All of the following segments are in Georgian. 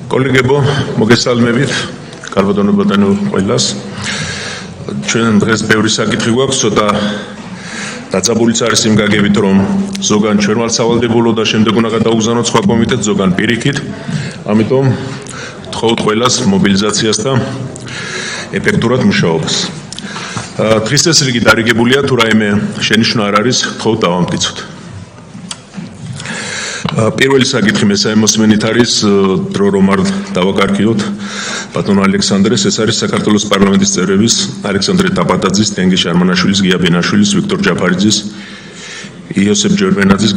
Kollegebo, მოგესალმებით, კარბონებოდანო ყველას. ჩვენ დღეს ბევრი საკითხი გვაქვს, ცოტა დაწაბულიც არის იმ გაგებით, რომ ზოგან ჩვენვალ სავალდებულო და შემდეგ უნდა გადაუგზავნოთ სხვა კომიტეტს, ზოგან პირიქით. ამიტომ ვთხოვთ ყველას მობილიზაციას და ეფექტურად მუშაობას. დღის წესრიგი დარიგებულია, თუ რაიმე შენიშვნა არ არის, ვთხოვთ დავამტკიცოთ. პირველი საკითხი მესამე მოსმენით არის დრო რომ არ დავაკარგოთ ბატონ ალექსანდრეს, ეს არის საქართველოს პარლამენტის წევრების ალექსანდრე ტაბატაძის, თენგიზ არმანაშვილის, გია ბენაშვილის, ვიქტორ ჯაფარიძის, იოსებ ჯერბენაძის,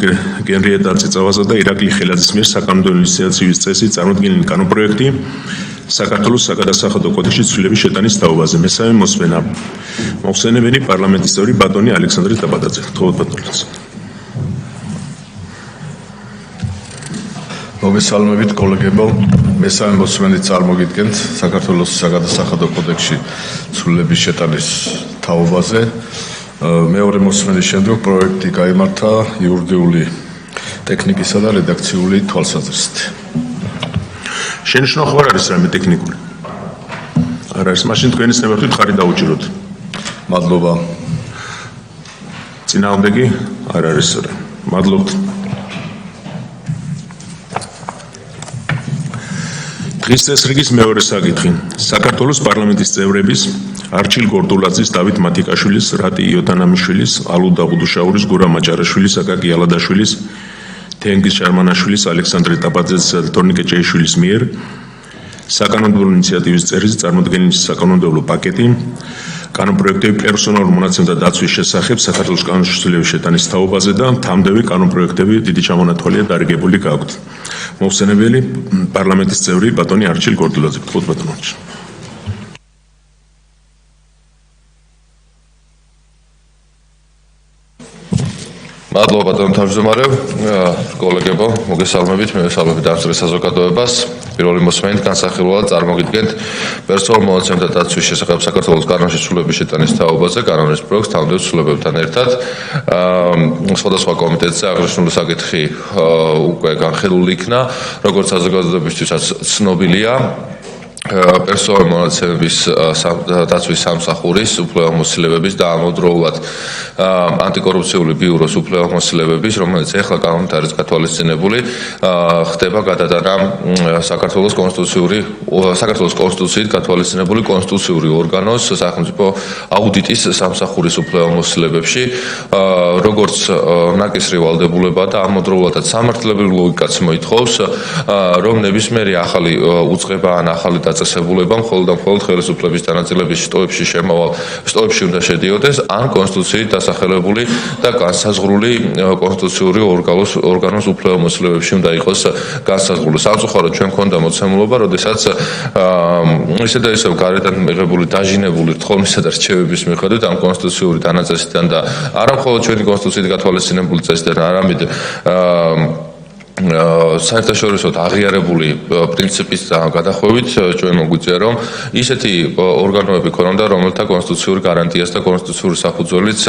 გენრიეტა წიწავაზა და ირაკლი ხელაძის მიერ საკანონმდებლო ინიციატივის წესით წარმოქმნილი კანონპროექტი საქართველოს საგადასახადო კოდექსში ცვლილების შეტანის თაობაზე. მესამე მოსმენა მოხსენებენი პარლამენტის წევრი ბატონი ალექსანდრე ტაბატაძე. თხოვთ ბატონო. მოგესალმებით კოლეგებო, მესამე მოსმენით წარმოგიდგენთ საქართველოს საგადასახადო კოდექსში ცვლილების შეტანის თაობაზე. მეორე მოსმენის შემდეგ პროექტი გაიმართა იურიდიული ტექნიკისა და რედაქციული თვალსაზრისით. შენიშვნა ხო არ არის რამე ტექნიკური? არ არის, მაშინ თქვენი ცნებებით ხარი დაუჭიროთ. მადლობა. წინააღმდეგი არ არის. მადლობთ. დღის წესრიგის მეორე საკითხი. საქართველოს პარლამენტის წევრების არჩილ გორდულაძის, დავით მათიკაშვილის, რატი იოთანამიშვილის, ალუ დაღუდუშაურის, გურამ აჭარაშვილის, აკაკი ალადაშვილის, თენგიზ არმანაშვილის, ალექსანდრე ტაბატაძისა და თორნიკე ჭეიშვილის მიერ საკანონმდებლო ინიციატივის წერის წარმოდგენილი საკანონმდებლო პაკეტი კანონპროექტები პერსონალურ მონაცემთა დაცვის შესახებ საქართველოს კანონში ცვლილების შეტანის თაობაზე და თამდევი კანონპროექტები დიდი ჩამონათვალია დარიგებული გაქვთ. მოხსენებელი პარლამენტის წევრი ბატონი არჩილ გორდულაძე. გთხოვთ ბატონო. მადლობა ბატონო თავმჯდომარე, კოლეგებო, მოგესალმებით, მივესალმებით დამსწრე საზოგადოებას. პირველი მოსმენით განსახილველად წარმოგიდგენთ პერსონალურ მონაცემთა დაცვის შესახებ საქართველოს კანონში ცვლილების შეტანის თაობაზე კანონის პროექტს თამდევ ცვლილებებთან ერთად. სხვადასხვა კომიტეტზე აღნიშნული საკითხი უკვე განხილული იქნა, როგორც საზოგადოებისთვისაც ცნობილია. პერსონალურ მონაცემების დაცვის სამსახურის უფლებამოსილებების და ამავდროულად ანტიკორუფციული ბიუროს უფლებამოსილებების, რომელიც ახლა კანონით არის გათვალისწინებული, ხდება გადატანა საქართველოს კონსტიტუციით გათვალისწინებული კონსტიტუციური ორგანოს სახელმწიფო აუდიტის სამსახურის უფლებამოსილებებში, როგორც ნაკისრი ვალდებულება და ამავდროულად სამართლებრივი ლოგიკაც მოითხოვს, რომ ნებისმიერი ახალი უწყება ან ახალი დაწესებულება მხოლოდ და მხოლოდ ხელისუფლების დანაწილების შტოებში უნდა შედიოდეს, ან კონსტიტუციით დასახელებული და განსაზღვრული კონსტიტუციური ორგანოს უფლებამოსილებებში უნდა იყოს განსაზღვრული. სამწუხაროდ ჩვენ გვქონდა მოცემულობა, როდესაც ისე და ისე გარედან მიღებული დაჟინებული რთხოვნისა და რჩევების მიხედვით ამ კონსტიტუციური დანაწესიდან და არა მხოლოდ ჩვენი კონსტიტუციით გათვალისწინებული წესიდან, არამედ საერთაშორისო აღიარებული პრინციპის გადახვევით ჩვენ მოგვიწია, რომ ისეთი ორგანოები ქონოდა, რომელთა კონსტიტუციური გარანტიას და კონსტიტუციური საფუძველიც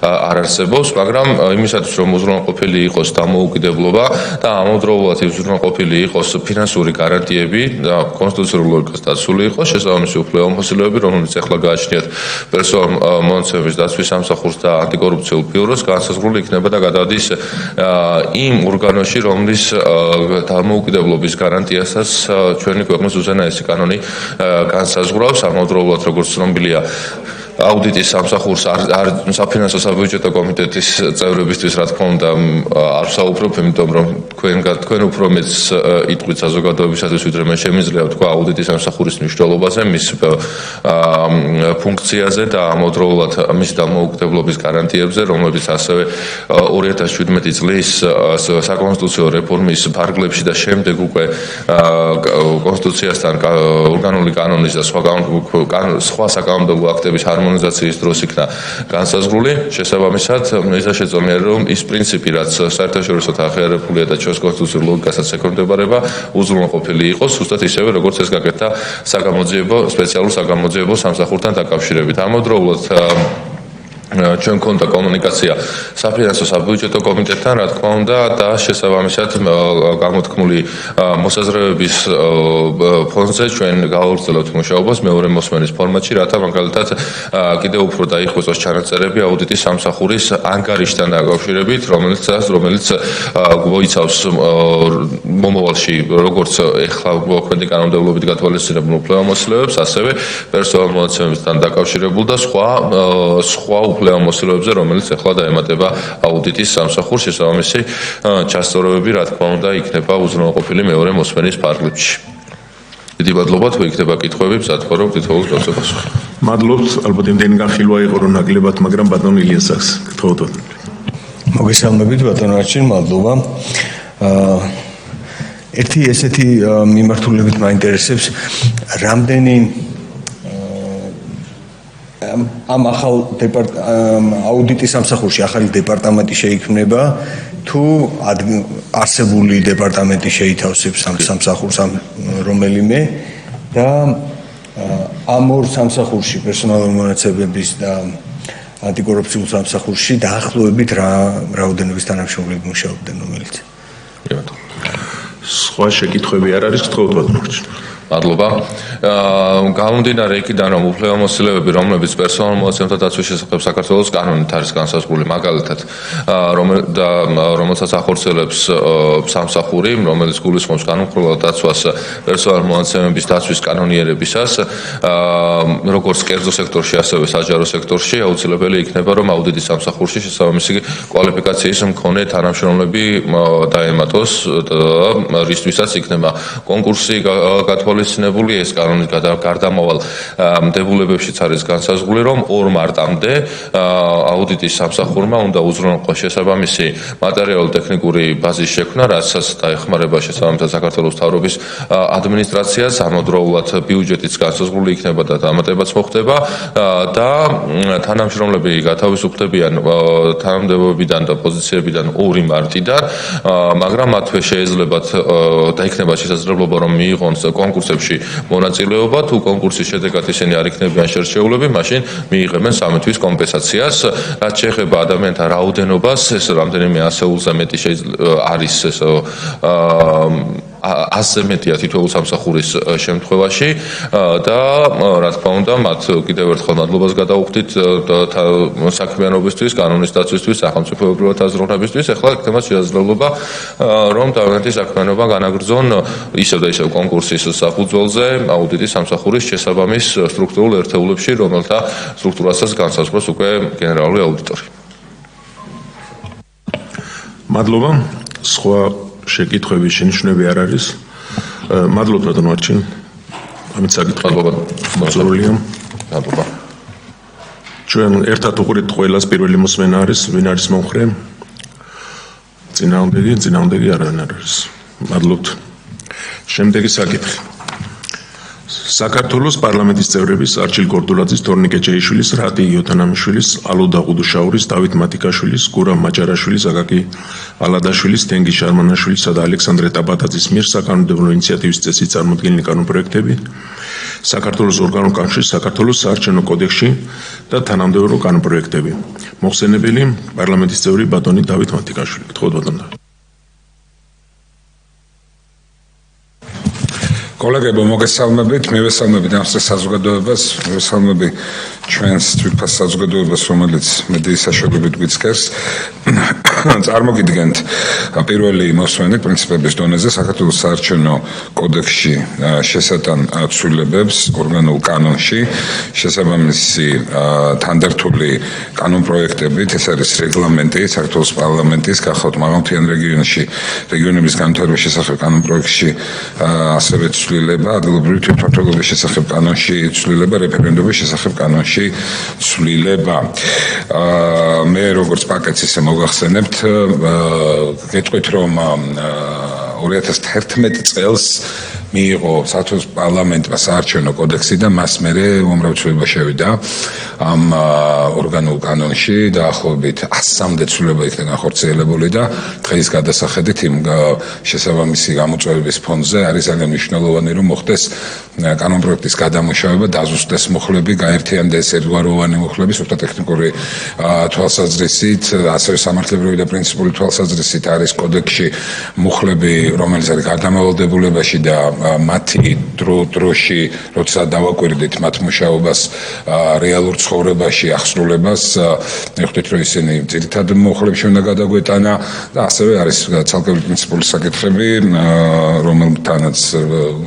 არ არსებობს, მაგრამ იმისათვის, რომ უზრუნველყოფილი იყოს დამოუკიდებლობა და ამავდროულად უზრუნველყოფილი იყოს ფინანსური გარანტიები და კონსტიტუციური ლოგიკას დაცული იყოს, შესაბამისი უფლებამოსილებები, რომელიც ახლა გააჩნიათ პერსონალურ მონაცემების დაცვის სამსახურს და ანტიკორუფციულ ბიუროს, განსაზღვრული იქნება და გადადის იმ ორგანოში, რომლის დამოუკიდებლობის გარანტიასაც ჩვენი ქვეყნის უზენაესი კანონი განსაზღვრავს. ამავდროულად, როგორც ცნობილია, აუდიტის სამსახურს საფინანსო საბიუჯეტო კომიტეტის წევრებისთვის, რა თქმა უნდა, არ ვსაუბრობ, იმიტომ რომ თქვენ უფრო მეც იტყვით საზოგადოებისათვის, ვიდრე მე შემიძლია ვთქვა აუდიტის სამსახურის მნიშვნელობაზე, მის ფუნქციაზე და ამავდროულად მის დამოუკიდებლობის გარანტიებზე, რომლებიც ასევე 2017 წლის საკონსტიტუციო რეფორმის ფარგლებში და შემდეგ უკვე კონსტიტუციასთან ორგანული კანონის და სხვა საკანონმდებლო აქტების harmonizაციის დროს იქნა განსაზღვრული. შესაბამისად, ისა შეწონია, რომ ის პრინციპი, რაც საერთაშორისო აღიარებულია და ჩვენს კონსტიტუციურ ლოგიკასაც ექვემდებარება, უზრუნველყოფილი იყოს, ზუსტად ისევე, როგორც ეს გაკეთდა სპეციალურ საგამოძიებო სამსახურთან დაკავშირებით. ამავდროულად ჩვენ გქონდა კომუნიკაცია საფინანსო საბიუჯეტო კომიტეტთან, რა თქმა უნდა, და შესაბამისად გამოთქმული მოსაზრებების ფონზე ჩვენ გავაგრძელებთ მუშაობას მეორე მოსმენის ფორმატში, რათა მაგალითად კიდევ უფრო დაიხვეწოს ჩანაწერები აუდიტის სამსახურის ანგარიშთან დაკავშირებით, რომელიც მოიცავს მომავალში როგორც ეხლა მოქმედი კანონმდებლობით გათვალისწინებულ უფლებამოსილებებს, ასევე პერსონალურ მონაცემებთან დაკავშირებულ და სხვა უფლებამოსილებებზე, რომელიც ეხლა დაემატება აუდიტის სამსახურს, შესაბამისი ჩასწორებები, რა თქმა უნდა, იქნება უზრუნველყოფილი მეორე მოსმენის ფარგლებში. დიდი მადლობა, თუ იქნება კითხვები, მზად ვარ, რომ თითოეულს დავსახსოვო. მადლობთ, ალბათ იმდენი განხილვა იყო, რომ ნაკლებად, მაგრამ ბატონ ილიას აქვს გთხოვოთ. მოგესალმებით, ბატონ არჩილ, მადლობა. ერთი ესეთი მიმართულებით მაინტერესებს, რამდენი ამ ახალ აუდიტის სამსახურში ახალი დეპარტამენტი შეიქმნება თუ არსებული დეპარტამენტი შეითავსებს ამ სამსახურს რომელიმე და ამ ორ სამსახურში პერსონალური მონაცემების და ანტიკორუფციულ სამსახურში დაახლოებით რა რაოდენობის თანამშრომლები მუშაობდნენ რომელიც სხვა შეკითხვები არ არის გთხოვთ ბატონ არჩილ. მადლობა. გამომდინარე იქიდან, რომ უფლებამოსილებები, რომლებიც პერსონალურ მონაცემთა დაცვის შესახებ საქართველოს კანონით არის განსაზღვრული, მაგალითად, რომელსაც ახორციელებს სამსახური, რომელიც გულისხმობს კანონმდებლად დაცვას პერსონალურ მონაცემების დაცვის კანონიერებისას, როგორც კერძო სექტორში, ასევე საჯარო სექტორში, აუცილებელი იქნება, რომ აუდიტის სამსახურში შესაბამისი კვალიფიკაციის მქონე თანამშრომლები დაემატოს, რისთვისაც იქნება კონკურსი გათვალისწინებული, ეს კანონის გარდამავალ დებულებებშიც არის განსაზღვრული, რომ 2 მარტამდე აუდიტის სამსახურმა უნდა უზრუნველყოს შესაბამისი მატერიალურ-ტექნიკური ბაზის შექმნა, რასაც დაეხმარება შესაბამისად საქართველოს მთავრობის ადმინისტრაციას, ამავდროულად ბიუჯეტიც განსაზღვრული იქნება და დამატებაც მოხდება და თანამშრომლები გათავისუფლებიან თანამდებობებიდან და პოზიციებიდან 2 მარტიდან, მაგრამ მათვე შეეძლებათ და იქნება შესაძლებლობა, რომ მიიღონ კონკურსებში მონაწილეობა, თუ კონკურსის შედეგად ისინი არ იქნებიან შერჩეულები, მაშინ მიიღებენ 3 თვის კომპენსაციას, რაც შეეხება ადამიანთა რაოდენობას, ეს რამდენიმე ასეულზე მეტი არის ეს 100-ზე მეტია თითოეულ სამსახურის შემთხვევაში და რა თქმა უნდა, მათ კიდევ ერთხელ მადლობას გადავუხდით საქმიანობისთვის, კანონის დაცვისთვის, სახელმწიფოებრივად აზროვნებისთვის. ეხლა იქნება შესაძლებლობა, რომ თავიანთი საქმიანობა განაგრძონ ისევ და ისევ კონკურსის საფუძველზე აუდიტის სამსახურის შესაბამის სტრუქტურულ ერთეულებში, რომელთა სტრუქტურასაც განსაზღვროს უკვე გენერალური აუდიტორი. მადლობა. სხვა შეკითხვების შენიშვნები არ არის. მადლობთ ბატონ არჩილ. ამით საკითხი მოწოლილია. მადლობა. ჩვენ ერთად უყურეთ ყველას პირველი მოსმენა არის, ვინ არის მომხრე? წინააღმდეგი არანაირ არის. მადლობთ. შემდეგი საკითხი. საქართველოს პარლამენტის წევრების არჩილ გორდულაძის, თორნიკე ჭეიშვილის, რატი იოთანამიშვილის, ალოდა ყუდუშაურის, დავით მათიკაშვილის, გურამ მაჭარაშვილის, აკაკი ალადაშვილის, თენგიზ შარმანაშვილისა და ალექსანდრე ტაბატაძის მიერ საკანონმდებლო ინიციატივის წესით წარმოდგენილი კანონპროექტები საქართველოს ორგანულ კავშირში, საქართველოს საარჩევნო კოდექსში და თანამდებობრო კანონპროექტები. მოხსენებელი პარლამენტის წევრი ბატონი დავით მათიკაშვილი. გთხოვთ ბატონო. კოლეგებო, მოგესალმებით, მივესალმებით ამ საზოგადოებას, მივესალმები ჩვენს თვითფას საზოგადოებას, რომელიც მედიის საშუალებით გვიწყებს. წარმოგიდგენთ პირველი მოსმენი პრინციპების დონეზე საქართველოს საარჩევნო კოდექსში შესატან ცვლილებებს ორგანულ კანონში, შესაბამისი თანდართული კანონპროექტებით, ეს არის რეგლამენტი საქართველოს პარლამენტის გახავთ მაღალმთიან რეგიონების განვითარების შესახებ კანონპროექტში, ასევე ცვლილება ადგილობრივი თვითმმართველობის შესახებ კანონში ცვლილება, რეფერენდუმის შესახებ კანონში ცვლილება. მე როგორც პაკეტს ისე მოგახსენებთ, გეტყვით რომ 2011 წელს მიიღო საქართველოს პარლამენტმა საარჩევნო კოდექსი და მას მერე უმრავლესობა შევიდა ამ ორგანულ კანონში დაახლოებით 100-მდე ცვლილება იქნა განხორციელებული და დღის გადასახედით იმ შესაბამისი გამოწვევების ფონზე არის ძალიან მნიშვნელოვანი რომ მოხდეს კანონპროექტის გადამუშავება, დაზუსტდეს მუხლები, გაერთიანდეს ერთგვაროვანი მუხლები, სუფთა ტექნიკური თვალსაზრისით, ასევე სამართლებრივი და პრინციპული თვალსაზრისით არის კოდექსში მუხლები, რომელიც არის გარდამავალდებულებაში და მათი დროში, როცა დავაკვირდით მათ მუშაობას რეალურ ცხოვრებაში აღსრულებას, მივხვდით რომ ისინი ძირითად მუხლებში უნდა გადაგვეტანა და ასევე არის ცალკეული პრინციპული საკითხები, რომელთანაც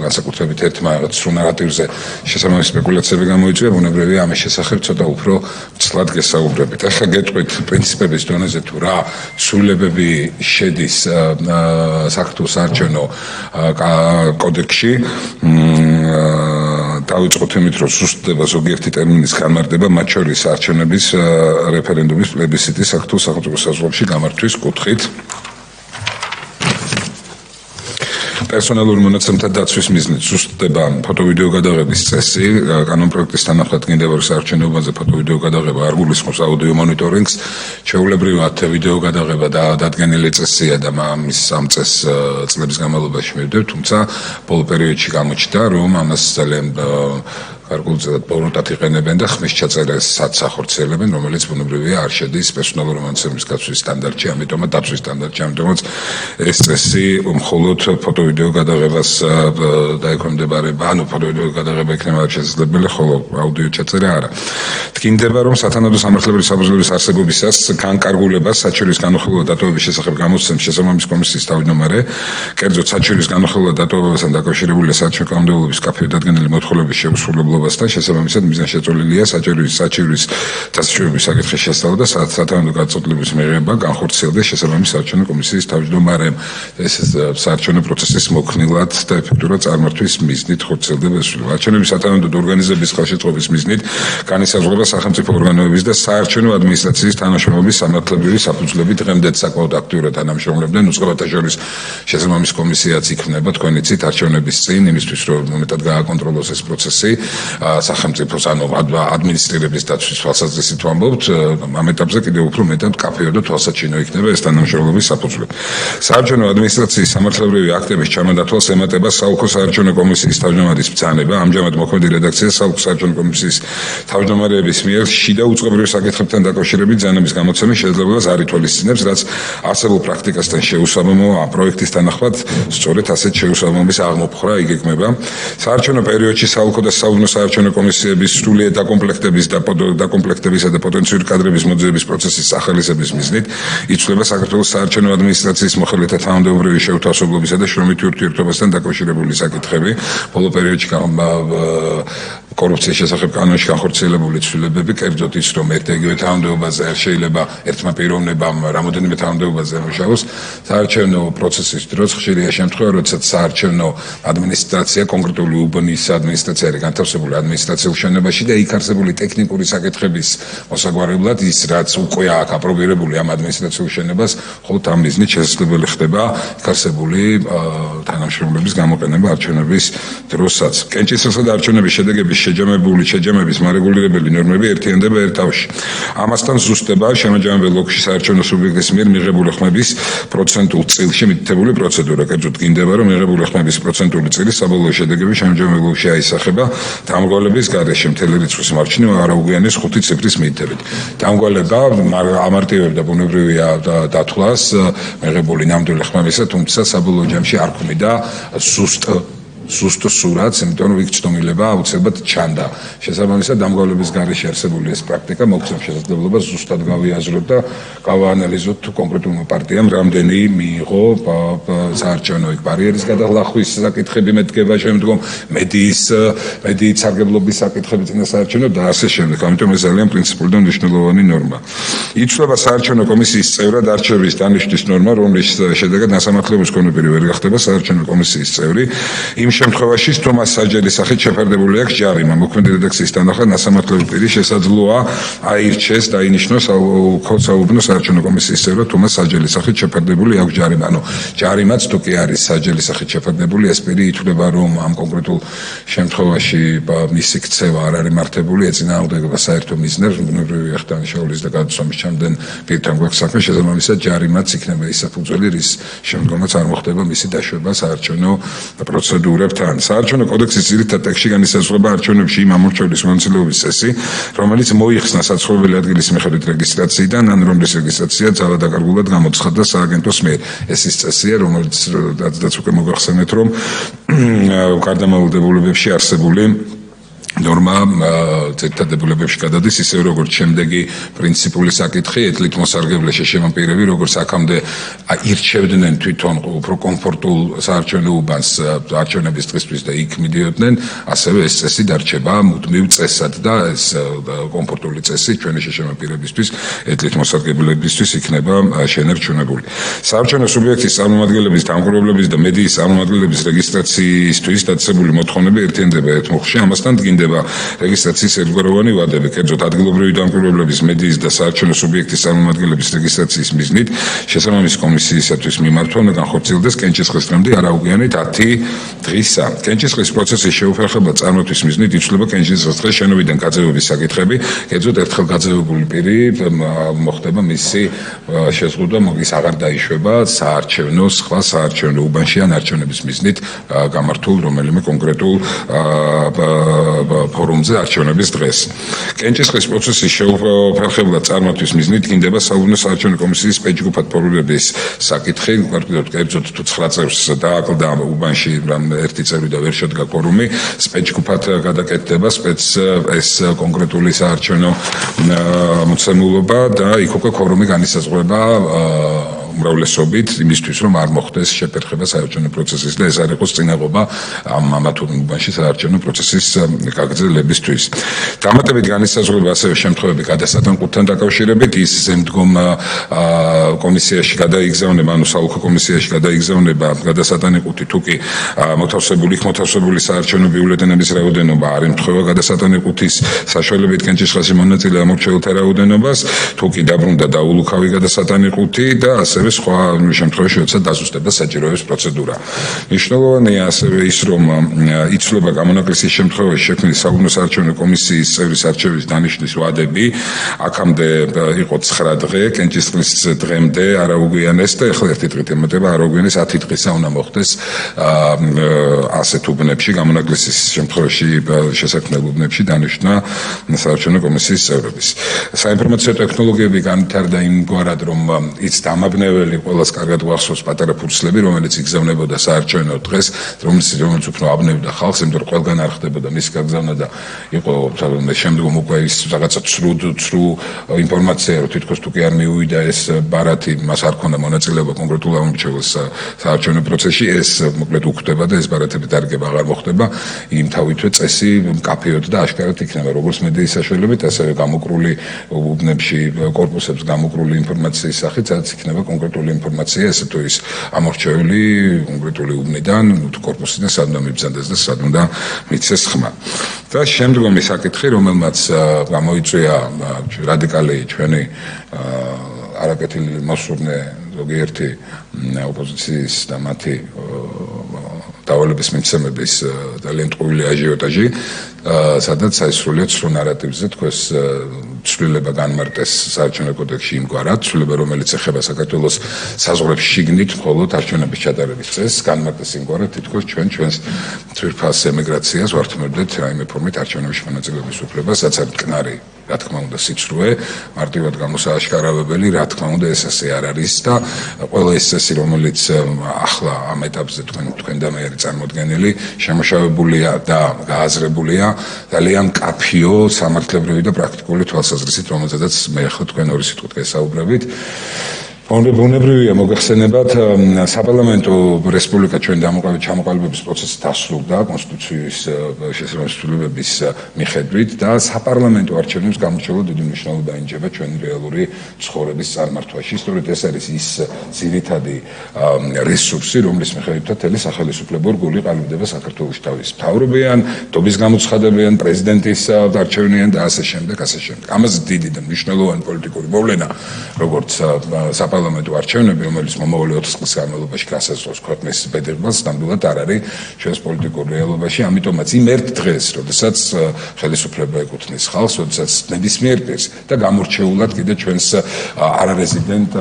განსაკუთრებით ერთმა სულ ნარატივზე შესაბამისი სპეკულაციები გამოიწვია, ბუნებრივია ამის შესახებ ცოტა უფრო ცლად გესაუბრებით. ახლა გეტყვით პრინციპების დონეზე თუ რა ცვლილებები შედის საქართველოს საარჩევნო კოდექსში. დავიწყოთ იმით, რომ სუსტდება ზოგიერთი ტერმინის განმარტება, მათ შორის არჩევნების რეფერენდუმის პლებისციტის საქართველოს სახელმწიფო საზღვრებში გამართვის კუთხით. პერსონალური მონაცემთა დაცვის მიზნით სუსტდება ფოტო-ვიდეო გადაღების წესი, კანონპროექტის თანახმად გინდება რომ საარჩევნოებაზე ფოტო-ვიდეო გადაღება არ გულისხმობს აუდიო მონიტორინგს, ჩვეულებრივად ვიდეო გადაღება და დადგენილი წესია და მის ამ წლების განმავლობაში მივდივ, თუმცა ბოლო პერიოდში გამოჩნდა რომ ამას ძალიან გარკვეულწილად ბოროტად იყენებენ და ხმის ჩაწერასაც ახორციელებენ, რომელიც ბუნებრივია არ შედის პერსონალური მონაცემების გაცვლის სტანდარტში, ამიტომაც დაცვის სტანდარტში, ამიტომაც ეს წესი მხოლოდ ფოტო-ვიდეო გადაღებას დაექვემდებარება, ანუ ფოტო-ვიდეო გადაღება იქნება შესაძლებელი, ხოლო აუდიო ჩაწერა არა. თქინდება, რომ სათანადო სამართლებრივი საფუძვლის არსებობისას განკარგულებას საჩივრების განუხილველად დატოვების შესახებ გამოსცემს შესაბამის კომისიის თავმჯდომარე, კერძოდ საჩივრის განუხილველად დატოვებასთან დაკავშირებული საარჩევნო კანონმდებლობის კაფეში დადგენილი მოთხოვნების შეუსრულებლობასთან შესაბამისად მიზანშეწონილია საჩივრის დასაშვებების საკითხის შესწავლა და სათანადო გაწყვეტილების მიღება განხორციელდეს შესაბამის საარჩევნო კომისიის თავმჯდომარემ. ეს საარჩევნო პროცესის მოქნილად და ეფექტურად წარმართვის მიზნით ხორციელდება შესრულება. არჩევნების სათანადო ორგანიზების ხელშეწყობის მიზნით განისაზღვრება სახელმწიფო ორგანოების და საარჩევნო ადმინისტრაციის თანამშრომლობის სამართლებრივი საფუძვლები დღემდეც საკმაოდ აქტიურად თანამშრომლობდნენ უწყებათა შორის შესაბამის კომისიაც იქმნება თქვენ იცით არჩევნების წინ იმისთვის რომ მეტად გააკონტროლოს ეს პროცესი სახელმწიფოს ანუ ადმინისტრირების დაცვის თვალსაზრისით ვამბობთ ამ ეტაპზე კიდევ უფრო მეტად კაფეო და თვალსაჩინო იქნება ეს თანამშრომლობის საფუძვლები. საარჩევნო ადმინისტრაციის სამართლებრივი აქტების ჩამონათვალს ემატება საოლქო საარჩევნო კომისიის თავმჯდომარის ბრძანება. ამჟამად მოქმედი რედაქცია საოლქო საარჩევნო კომისიის თავმჯდომარეების მიერ შიდა უწყებრივ საკითხებთან დაკავშირებით ბრძანების გამოცემის შესაძლებლობას არ ითვალისწინებს, რაც არსებულ პრაქტიკასთან შეუსაბამოა. პროექტის თანახმად სწორედ ასეთ შეუსაბამობის აღმოფხვრა იგეგმება. საარჩევნო პერიოდში საოლქო და საუბნო საარჩევნო კომისიების სრული დაკომპლექტებისა და პოტენციური კადრების მოძიების პროცესის ახალისების მიზნით იცვლება საქართველოს საარჩევნო ადმინისტრაციის მოხელეთა თანამდებობრივი შეუთავსებლობისა და შრომითი ურთიერთობასთან დაკავშირებული საკითხები. ბოლო პერიოდში კორუფციის შესახებ კანონში განხორციელებული ცვლილებები, კერძოდ ის, რომ ერთ-იგივე თანამდებობაზე არ შეიძლება ერთმა პიროვნებამ რამოდენიმე თანამდებობაზე ამუშავოს. საარჩევნო პროცესის დროს ხშირია შემთხვევა, როდესაც საარჩევნო ადმინისტრაცია კონკრეტული უბნის ადმინისტრაცია არის განთავსებული ადმინისტრაციულ შენობაში და იქ არსებული ტექნიკური საკითხების მოსაგვარებლად ის, რაც უკვე აქ აპრობირებული ამ ადმინისტრაციულ შენებას, მხოლოდ ამ მიზნით შესაძლებელი ხდება იქ არსებული თანამშრომლების გამოყენება არჩევნების დროსაც. კენჭისყრისა და არჩევნების შედეგების შეჯამების მარეგულირებელი ნორმები ერთიანდება ერთ თავში. ამასთან ზუსტდება შემაჯამებელ ოლქში საარჩევნო სუბიექტის მიერ მიღებული ხმების პროცენტულ წილში მითითებული პროცედურა. კერძოდ გინდება, რომ მიღებული ხმების პროცენტული წილის საბოლოო შედეგები შემაჯამებელ ოლქში აისახება დამგვალების გარეშე მთელი რიცხვის მარჯვნივ არაუგვიანეს 5 ციფრის მიითებით. დამგვალება ამარტივებდა ბუნებრივია დათვლას მიღებული ნამდვილი ხმებისა, თუმცა საბოლოო ჯამში არ ქმნიდა ზუსტ სურათს, იმიტომ რომ იქ ცდომილება აუცილებლად ჩანდა. შესაბამისად, დამგვალების გარეშე არსებული ეს პრაქტიკა მოგცემს შესაძლებლობას ზუსტად გავიაზროთ და გავაანალიზოთ თუ კონკრეტულმა პარტიამ რამდენი მიიღო საარჩევნო ბარიერის გადალახვის საკითხები მედგება შემდგომ, მედიის სარგებლობის საკითხები წინა საარჩევნო და ასე შემდეგ. ამიტომ ეს ძალიან პრინციპული და მნიშვნელოვანი ნორმა. იცვლება საარჩევნო კომისიის წევრად არჩევის დანიშნვის ნორმა, რომლის შედეგად ნასამართლობის კონვერტი ვერ გახდება საარჩევნო კომისიის წევრი. იმ იმ შემთხვევაში თუ მას საჯარო სახით შეფარდებული აქვს ჯარიმა მოქმედი რედაქციის თანახმად ნასამართლებელი პირი შესაძლოა აირჩეს და ინიშნოს საუბნო საარჩევნო კომისიის წევრად თუ მას საჯარო სახით შეფარდებული აქვს ჯარიმა. ანუ ჯარიმაც თუ კი არის საჯარო სახით შეფარდებული, ეს პირი ითვლება რომ ამ კონკრეტულ შემთხვევაში მისი ქცევა არ არის მართებული, ეწინააღმდეგება საერთო მიზნებს, ბუნებრივი აღსანიშნავლის და გადაცემის ჩამდენ პირთან გვაქვს საქმე, შესაბამისად ჯარიმაც იქნება ის საფუძველი, რის შემდგომაც არ მოხდება მისი დაშვება საარჩევნო პროცედურებთან. საარჩევნო კოდექსის ძირითად ტექსტში განისაზღვრება არჩევნებში იმ ამორჩევლის მონაწილეობის წესი, რომელიც მოიხსნა საცხოვრებელი ადგილის მიხედვით რეგისტრაციიდან, ან რომლის რეგისტრაცია ძალადაკარგულად გამოცხადდა სააგენტოს მიერ. ეს ის წესია, რომელიც რაც უკვე მოგახსენეთ, რომ გარდამავალდებულებებში არსებული ნორმა ძირითადებულებებში გადადის, ისე როგორც შემდეგი პრინციპული საკითხი, ეთლით მოსარგებლე შეშემო პირები, როგორც აქამდე ირჩევდნენ თვითონ უფრო კომფორტულ საარჩევნო უბანს არჩევნების დღისთვის და იქ მიდიოდნენ, ასევე ეს წესი დარჩება მუდმივ წესად და ეს კომფორტული წესი ჩვენი შეშემო პირებისთვის, ეთლით მოსარგებლებისთვის იქნება შენერჩუნებული. საარჩევნო სუბიექტის წარმომადგენლების, დამკვირვებლების და მედიის წარმომადგენლების რეგისტრაციისთვის დაწესებული მოთხოვნები ერთიანდება ერთ მოხში, ამასთან დგინდება რეგისტრაციის ერთგვაროვანი ვადები, კერძოდ ადგილობრივი დამკვირვებლების, მედიის და საარჩევნო სუბიექტის წარმომადგენლების რეგისტრაციის მიზნით შესაბამისი კომისიისათვის მიმართვა უნდა განხორციელდეს კენჭისყრის დღემდე არაუგვიანით 10 დღისა. კენჭისყრის პროცესის შეუფერხება წარმოთვის მიზნით იცვლება კენჭისყრის დღეს შენობიდან გაძევების საკითხები, კერძოდ ერთხელ გაძევებული პირი მოხდება მისი შეზღუდვა, ის აღარ დაიშვება საარჩევნო, სხვა საარჩევნო უბანში ან არჩევნების მიზნით გამართულ რომელიმე კონკრეტულ ფორუმზე არჩევნების დღეს. კენჭისყრის პროცესის შეუფერხებლად წარმოთვის მიზნით დგინდება საუბნო საარჩევნო კომისიის პეჭგუფად ფორუმების საკითხი, კერძოდ თუ 9 წევრს დააკლდა უბანში ერთი წევრი და ვერ შედგა ფორუმი, პეჭგუფად გადაკეთდება ეს კონკრეტული საარჩევნო მოცემულობა და იქ უკვე ფორუმი განისაზღვრება უმრავლესობით იმისთვის, რომ არ მოხდეს შეფერხება საარჩევნო პროცესის და ეს არ იყოს წინაღობა ამ უბანში საარჩევნო პროცესის გაგრძელებისთვის. დამატებით განისაზღვრება ასევე შემთხვევები გადასატანყუთან დაკავშირებით, ის ზემდგომ კომისიაში გადაიგზავნება, ანუ საოლქო კომისიაში გადაიგზავნება გადასატანყუთი, თუ კი მოთავსებული საარჩევნო ბიულეტენების რაოდენობა არ ემთხვევა გადასატანყუთის საშუალებით კენჭისყრაში მონაწილე ამორჩეულთა რაოდენობას, თუ კი დაბრუნდა დაულუქავი გადასატანყუთი და ასევე სხვა შემთხვევაში, როცა დაზუსტება საჭიროების პროცედურა. მნიშვნელოვანია ასევე ის, რომ იცვლება გამონაკლისის შემთხვევაში შექმნილი საუბნო საარჩევნო კომისიის წევრის არჩევის დანიშნვის ვადები. აქამდე იყო 9 დღე, კენჭისყრის დღემდე არაუგვიანეს და ახლა ერთი დღით ემატება არაუგვიანეს 10 დღისა უნდა მოხდეს ასეთ უბნებში, გამონაკლისის შემთხვევაში შესაქმნელ უბნებში დანიშნა საარჩევნო კომისიის წევრების. საინფორმაციო ტექნოლოგიები განვითარდა იმგვარად, რომ ის დამაბნეველი ყველას კარგად გვახსოვს პატარა ფურცლები, რომელიც იგზავნებოდა საარჩევნო დღეს, რომელიც უფრო აბნევდა ხალხს, იმიტომ რომ ყველგან არ ხდებოდა მისი გაგზავნა და იყო შემდგომ უკვე ის რაღაცა ცრუ ინფორმაცია, რომ თითქოს თუ კი არ მიუვიდა ეს ბარათი, მას არ ქონდა მონაწილეობა კონკრეტულ ამორჩეულს საარჩევნო პროცესში, ეს მოკლედ უხდება და ეს ბარათების დარგება აღარ მოხდება, იმთავითვე წესი მკაფიოდ და აშკარად იქნება, როგორც მედიის საშუალებით, ასევე გამოკრული უბნებში, კორპუსებს გამოკრული ინფორმაციის სახით, სადაც იქნება კონკრეტული ინფორმაცია, ესე თუ ის ამორჩეული კონკრეტული უბნიდან, კორპუსიდან სად უნდა მიბრძანდეს და სად უნდა მიცეს ხმა. და შემდგომი საკითხი, რომელმაც გამოიწვია რადიკალი ჩვენი არაკეთილი მოსურნე ზოგიერთი ოპოზიციის და მათი დავალების მიცემების ძალიან ტყუილი აჟიოტაჟი, სადაც საისრულიად სრულ ნარატივზე თქვენს ცვლილება განმარტეს საარჩევნო კოდექსში იმგვარად, ცვლილება რომელიც ეხება საქართველოს საზღვრებს შიგნით მხოლოდ არჩევნების ჩატარების წესს, განმარტეს იმგვარად, თითქოს ჩვენს ძვირფას ემიგრაციას ვართმევდეთ რაიმე ფორმით არჩევნებში მონაწილეობის უფლებას, რაც არის მტკნარი, რა თქმა უნდა, სიცრუე, მარტივად გამოსააშკარავებელი, რა თქმა უნდა, ეს ასე არ არის და ყველა ეს წესი, რომელიც ახლა ამ ეტაპზე თქვენ და მე არის წარმოდგენილი, შემოშავებულია და გააზრებულია ძალიან მკაფიო სამართლებრივი და პრაქტიკული თვალსაზრისით, რომელზედაც მე ახლა თქვენ ორი სიტყვით გესაუბრებით. ბუნებრივია მოგეხსენებათ საპარლამენტო რესპუბლიკა ჩვენ ჩამოყალიბების პროცესი დასრულდა კონსტიტუციის შესაბამისობების მიხედვით და საპარლამენტო არჩევნებს გამორჩეულად დიდი მნიშვნელობა ენიჭება ჩვენი რეალური ცხოვრების წარმართვაში. სწორედ ეს არის ის ძირითადი რესურსი, რომლის მიხედვითაც თელი სახელმწიფო რგული ყალიბდება საქართველოში თავის მთავრობიან, დობის გამოცხადებიან, პრეზიდენტის არჩევნიან და ასე შემდეგ, ასე შემდეგ. ამაზე დიდი და მნიშვნელოვანი პოლიტიკური მოვლენა, როგორც საპარლამენტო არჩევნები, რომელიც მომავალი 4 წლის განმავლობაში გასაზრდოს ქვეყნის ბედებას, ნამდვილად არ არის ჩვენს პოლიტიკურ რეალობაში, ამიტომაც იმ ერთ დღეს, როდესაც ხელისუფლება ეკუთვნის ხალხს, როდესაც ნებისმიერ პირს და გამორჩეულად კიდე ჩვენს არარეზიდენტ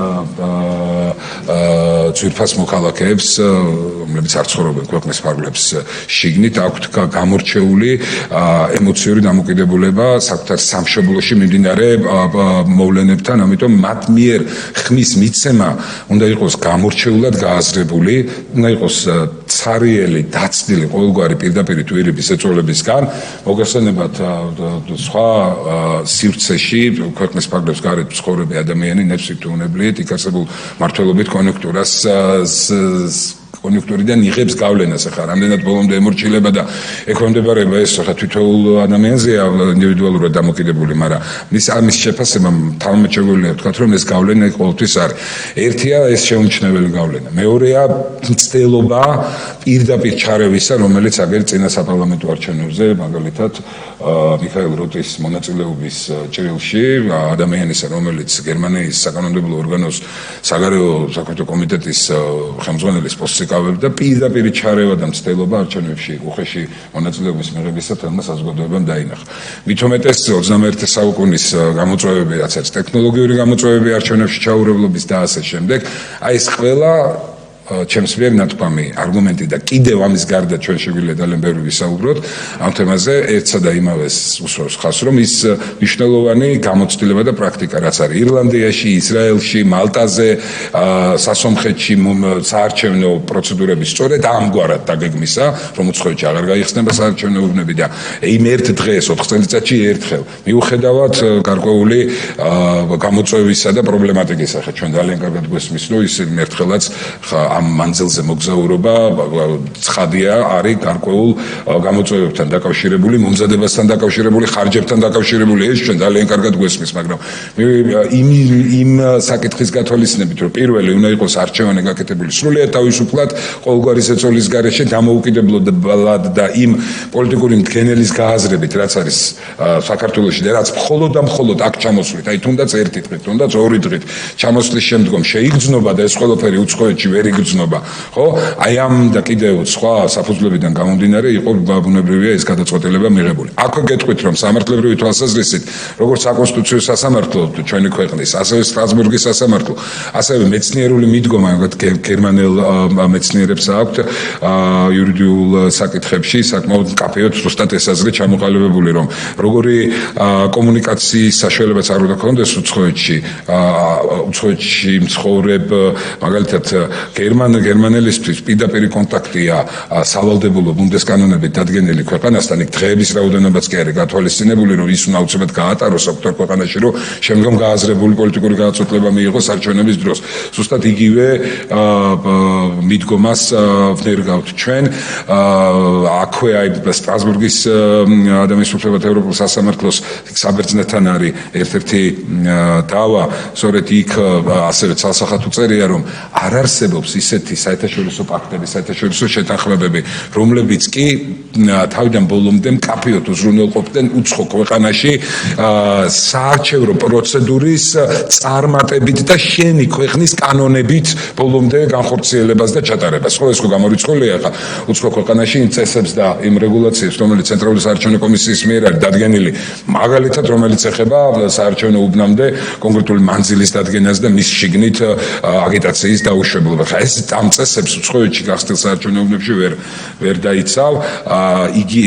ძვირფას მოქალაქეებს, რომლებიც არ ცხოვრობენ ქვეყნის ფარგლებს შიგნით, აქვთ გამორჩეული ემოციური დამოკიდებულება საკუთარ სამშობლოში მიმდინარე მოვლენებთან, ამიტომ მათ მიერ ხმის მიცემა უნდა იყოს გამორჩეულად გააზრებული, უნდა იყოს ცარიელი, დაცდილი ყოველგვარი პირდაპირი თვირების ეწოლებისგან, მოგეხსენებათ სხვა სივრცეში ქვეყნის ფარგლებს გარეთ ცხოვრები ადამიანი ნებსიტუნებლიეთ იქ არსებულ მართლობით კონიუნქტურიდან იღებს გავლენას ახლა რამდენად ბოლომდე ემორჩილება და ექვემდებარება ეს ახლა თითოეულ ადამიანზეა ინდივიდუალურად დამოკიდებული, მაგრამ ამის შეფასება თავმოჩეულია ვთქვათ, რომ ეს გავლენა ყოველთვის არის. ერთია ეს შეუმჩნეველი გავლენა, მეორეა მცდელობა პირდაპირ ჩარევისა, რომელიც აგერ წინა საპარლამენტო არჩევნებზე, მაგალითად მიხაილ როტის მონაწილეობის ჭრილში, ადამიანისა, რომელიც გერმანიის საკანონმდებლო ორგანოს საგარეო საკუთრებრივ კომიტეტის ხელმძღვანელის პოსტზე და პირდაპირ ჩარევა და მცდელობა არჩევნებში უხეში მონაწილეობის მიღებისა თელმა საზოგადოებამ დაინახა. მით უმეტეს 21 საუკუნის გამოწვევები, რაც არის ტექნოლოგიური გამოწვევები არჩევნებში ჩაურევლობის და ასე შემდეგ, აი ეს ყველა ჩემს მიერ ნათქვამი არგუმენტი და კიდევ ამის გარდა ჩვენ შეგვიძლია ძალიან ბევრი ვისაუბროთ ამ თემაზე, ერთსა და იმავეს უსვამს ხაზს, რომ ის მნიშვნელოვანი გამოცდილება და პრაქტიკა, რაც არის ირლანდიაში, ისრაელში, მალტაზე, სასომხეთში საარჩევნო პროცედურები სწორედ ამგვარად დაგეგმისა, რომ უცხოეთში აღარ გაიხსნება საარჩევნო ურნები და იმ ერთ დღეს 4 წელიწადში ერთხელ მიუხედავად გარკვეული გამოწვევისა და პრობლემატიკის, ახლა ჩვენ ძალიან კარგად გვესმის, რომ ის ერთხელაც ამ მანძილზე მოგზაურობა ცხადია არის გარკვეულ გამოწვევებთან დაკავშირებული, მომზადებასთან დაკავშირებული, ხარჯებთან დაკავშირებული, ეს ჩვენ ძალიან კარგად გვესმის, მაგრამ იმ საკითხის გათვალისწინებით, რომ პირველი უნდა იყოს არჩევანი გაკეთებული სრულიად თავისუფლად, ყოველგვარი ზეწოლის გარეშე დამოუკიდებლად და იმ პოლიტიკური მდგენელის გააზრებით, რაც არის საქართველოში და რაც მხოლოდ და მხოლოდ აქ ჩამოსვლით, აი თუნდაც ერთი დღით, თუნდაც ორი დღით ჩამოსვლის შემდგომ შეიგრძნობა და ეს ყველაფერი უცხოეთში ვერ იგრძნობა, ხო? აი ამ და კიდევ სხვა საფუძვლებიდან გამომდინარე იყო ბუნებრივია ეს გადაწყვეტილება მიღებული. აქ გეტყვით, რომ სამართლებრივი თვალსაზრისით, როგორც საკონსტიტუციო სასამართლო ჩვენი ქვეყნის, ასევე სტრასბურგის სასამართლო, ასევე მეცნიერული მიდგომა, გერმანელ მეცნიერებს აქვთ იურიდიულ საკითხებში საკმაოდ მკაფიოდ ზუსტად ეს აზრი ჩამოყალიბებული, რომ როგორი კომუნიკაციის საშუალებაც არ უნდა ქონდეს უცხოეთში მცხოვრებ მაგალითად გერმანელისთვის პირდაპირი კონტაქტია სავალდებულო ბუნდესკანონებით დადგენილი ქვეყანასთან, იქ დღეების რაოდენობაც კი არის გათვალისწინებული, რომ ის უნდა უცებად გაატაროს საკუთარ ქვეყანაში, რომ შემდგომ გააზრებული პოლიტიკური გადაწყვეტილება მიიღოს არჩევნების დროს. ზუსტად იგივე მიდგომას ვნერგავთ ჩვენ. აქვე აი სტრასბურგის ადამიანის უფლებათა ევროპულ სასამართლოს საბერძნეთთან არის ერთ-ერთი დავა, სწორედ იქ ასევე ცალსახად უწერია, რომ არ არსებობს ისეთი საერთაშორისო პაქტები, საერთაშორისო შეთანხმებები, რომლებიც კი თავიდან ბოლომდე მკაფიოდ უზრუნველყოფდნენ უცხო ქვეყანაში საარჩევნო პროცედურის წარმატებით და შენი ქვეყნის კანონებით ბოლომდე განხორციელებას და ჩატარებას. ხო, ეს ხო გამორიცხულია ხა უცხო ქვეყანაში იმ წესებს და იმ რეგულაციებს, რომელიც ცენტრალური საარჩევნო კომისიის მიერ არის დადგენილი, მაგალითად, რომელიც ეხება საარჩევნო უბნამდე კონკრეტული მანძილის დადგენას და მის შიგნით აგიტაციის დაუშვებლობა. ხა ეს ეს ამ წესებს უცხოეთში გახსნილ საარჩევნო უბნებში ვერ დაიცავ. იგი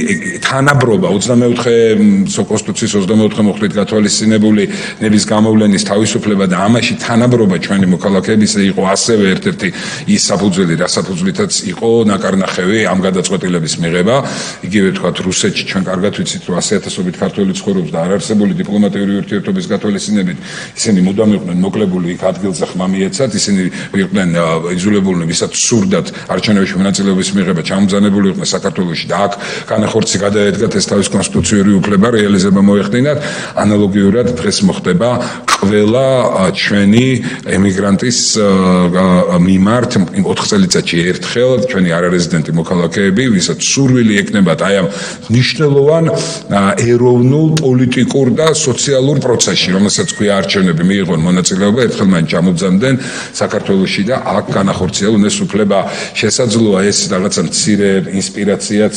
თანაბრობა 24 კონსტიტუციის 24 მუხლით გათვალისწინებული ნების გამოვლენის თავისუფლება და ამაში თანაბრობა ჩვენი მოქალაქეების იყო ასევე ერთ-ერთი ის საფუძველი, რა საფუძვლითაც იყო ნაკარნახევი ამ გადაწყვეტილების მიღება. იგივე თქვათ რუსეთში ჩვენ კარგად ვიცით რომ 100,000-ობით ქართველი ცხოვრობს და არარსებული დიპლომატიური ურთიერთობის გათვალისწინებით ისინი მუდამ იყვნენ მოკლებული იქ ადგილზე ხმა მიეცათ, ისინი იყვნენ იძულებულნი ვისაც სურდათ არჩევნებში მონაწილეობის მიღება ჩამბრძანებული იყვნენ საქართველოში და აქ განახორცი გადაედგათ ეს თავის კონსტიტუციური უფლება რეალიზება მოეხდინათ. ანალოგიურად დღეს მოხდება ყველა ჩვენი ემიგრანტის მიმართ 4 წელიწადში ერთხელ ჩვენი არარეზიდენტი მოქალაქეები, ვისაც სურვილი ექნებათ აი ამ მნიშვნელოვან ეროვნულ, პოლიტიკურ და სოციალურ პროცესში, რომელსაც ქვია არჩევნები, მიიღონ მონაწილეობა, ერთხელ მან ჩამოძამდნენ საქართველოში და აქ განახორციელონ ეს უფლება. შესაძლოა ეს რაღაცა მცირე ინსპირაციაც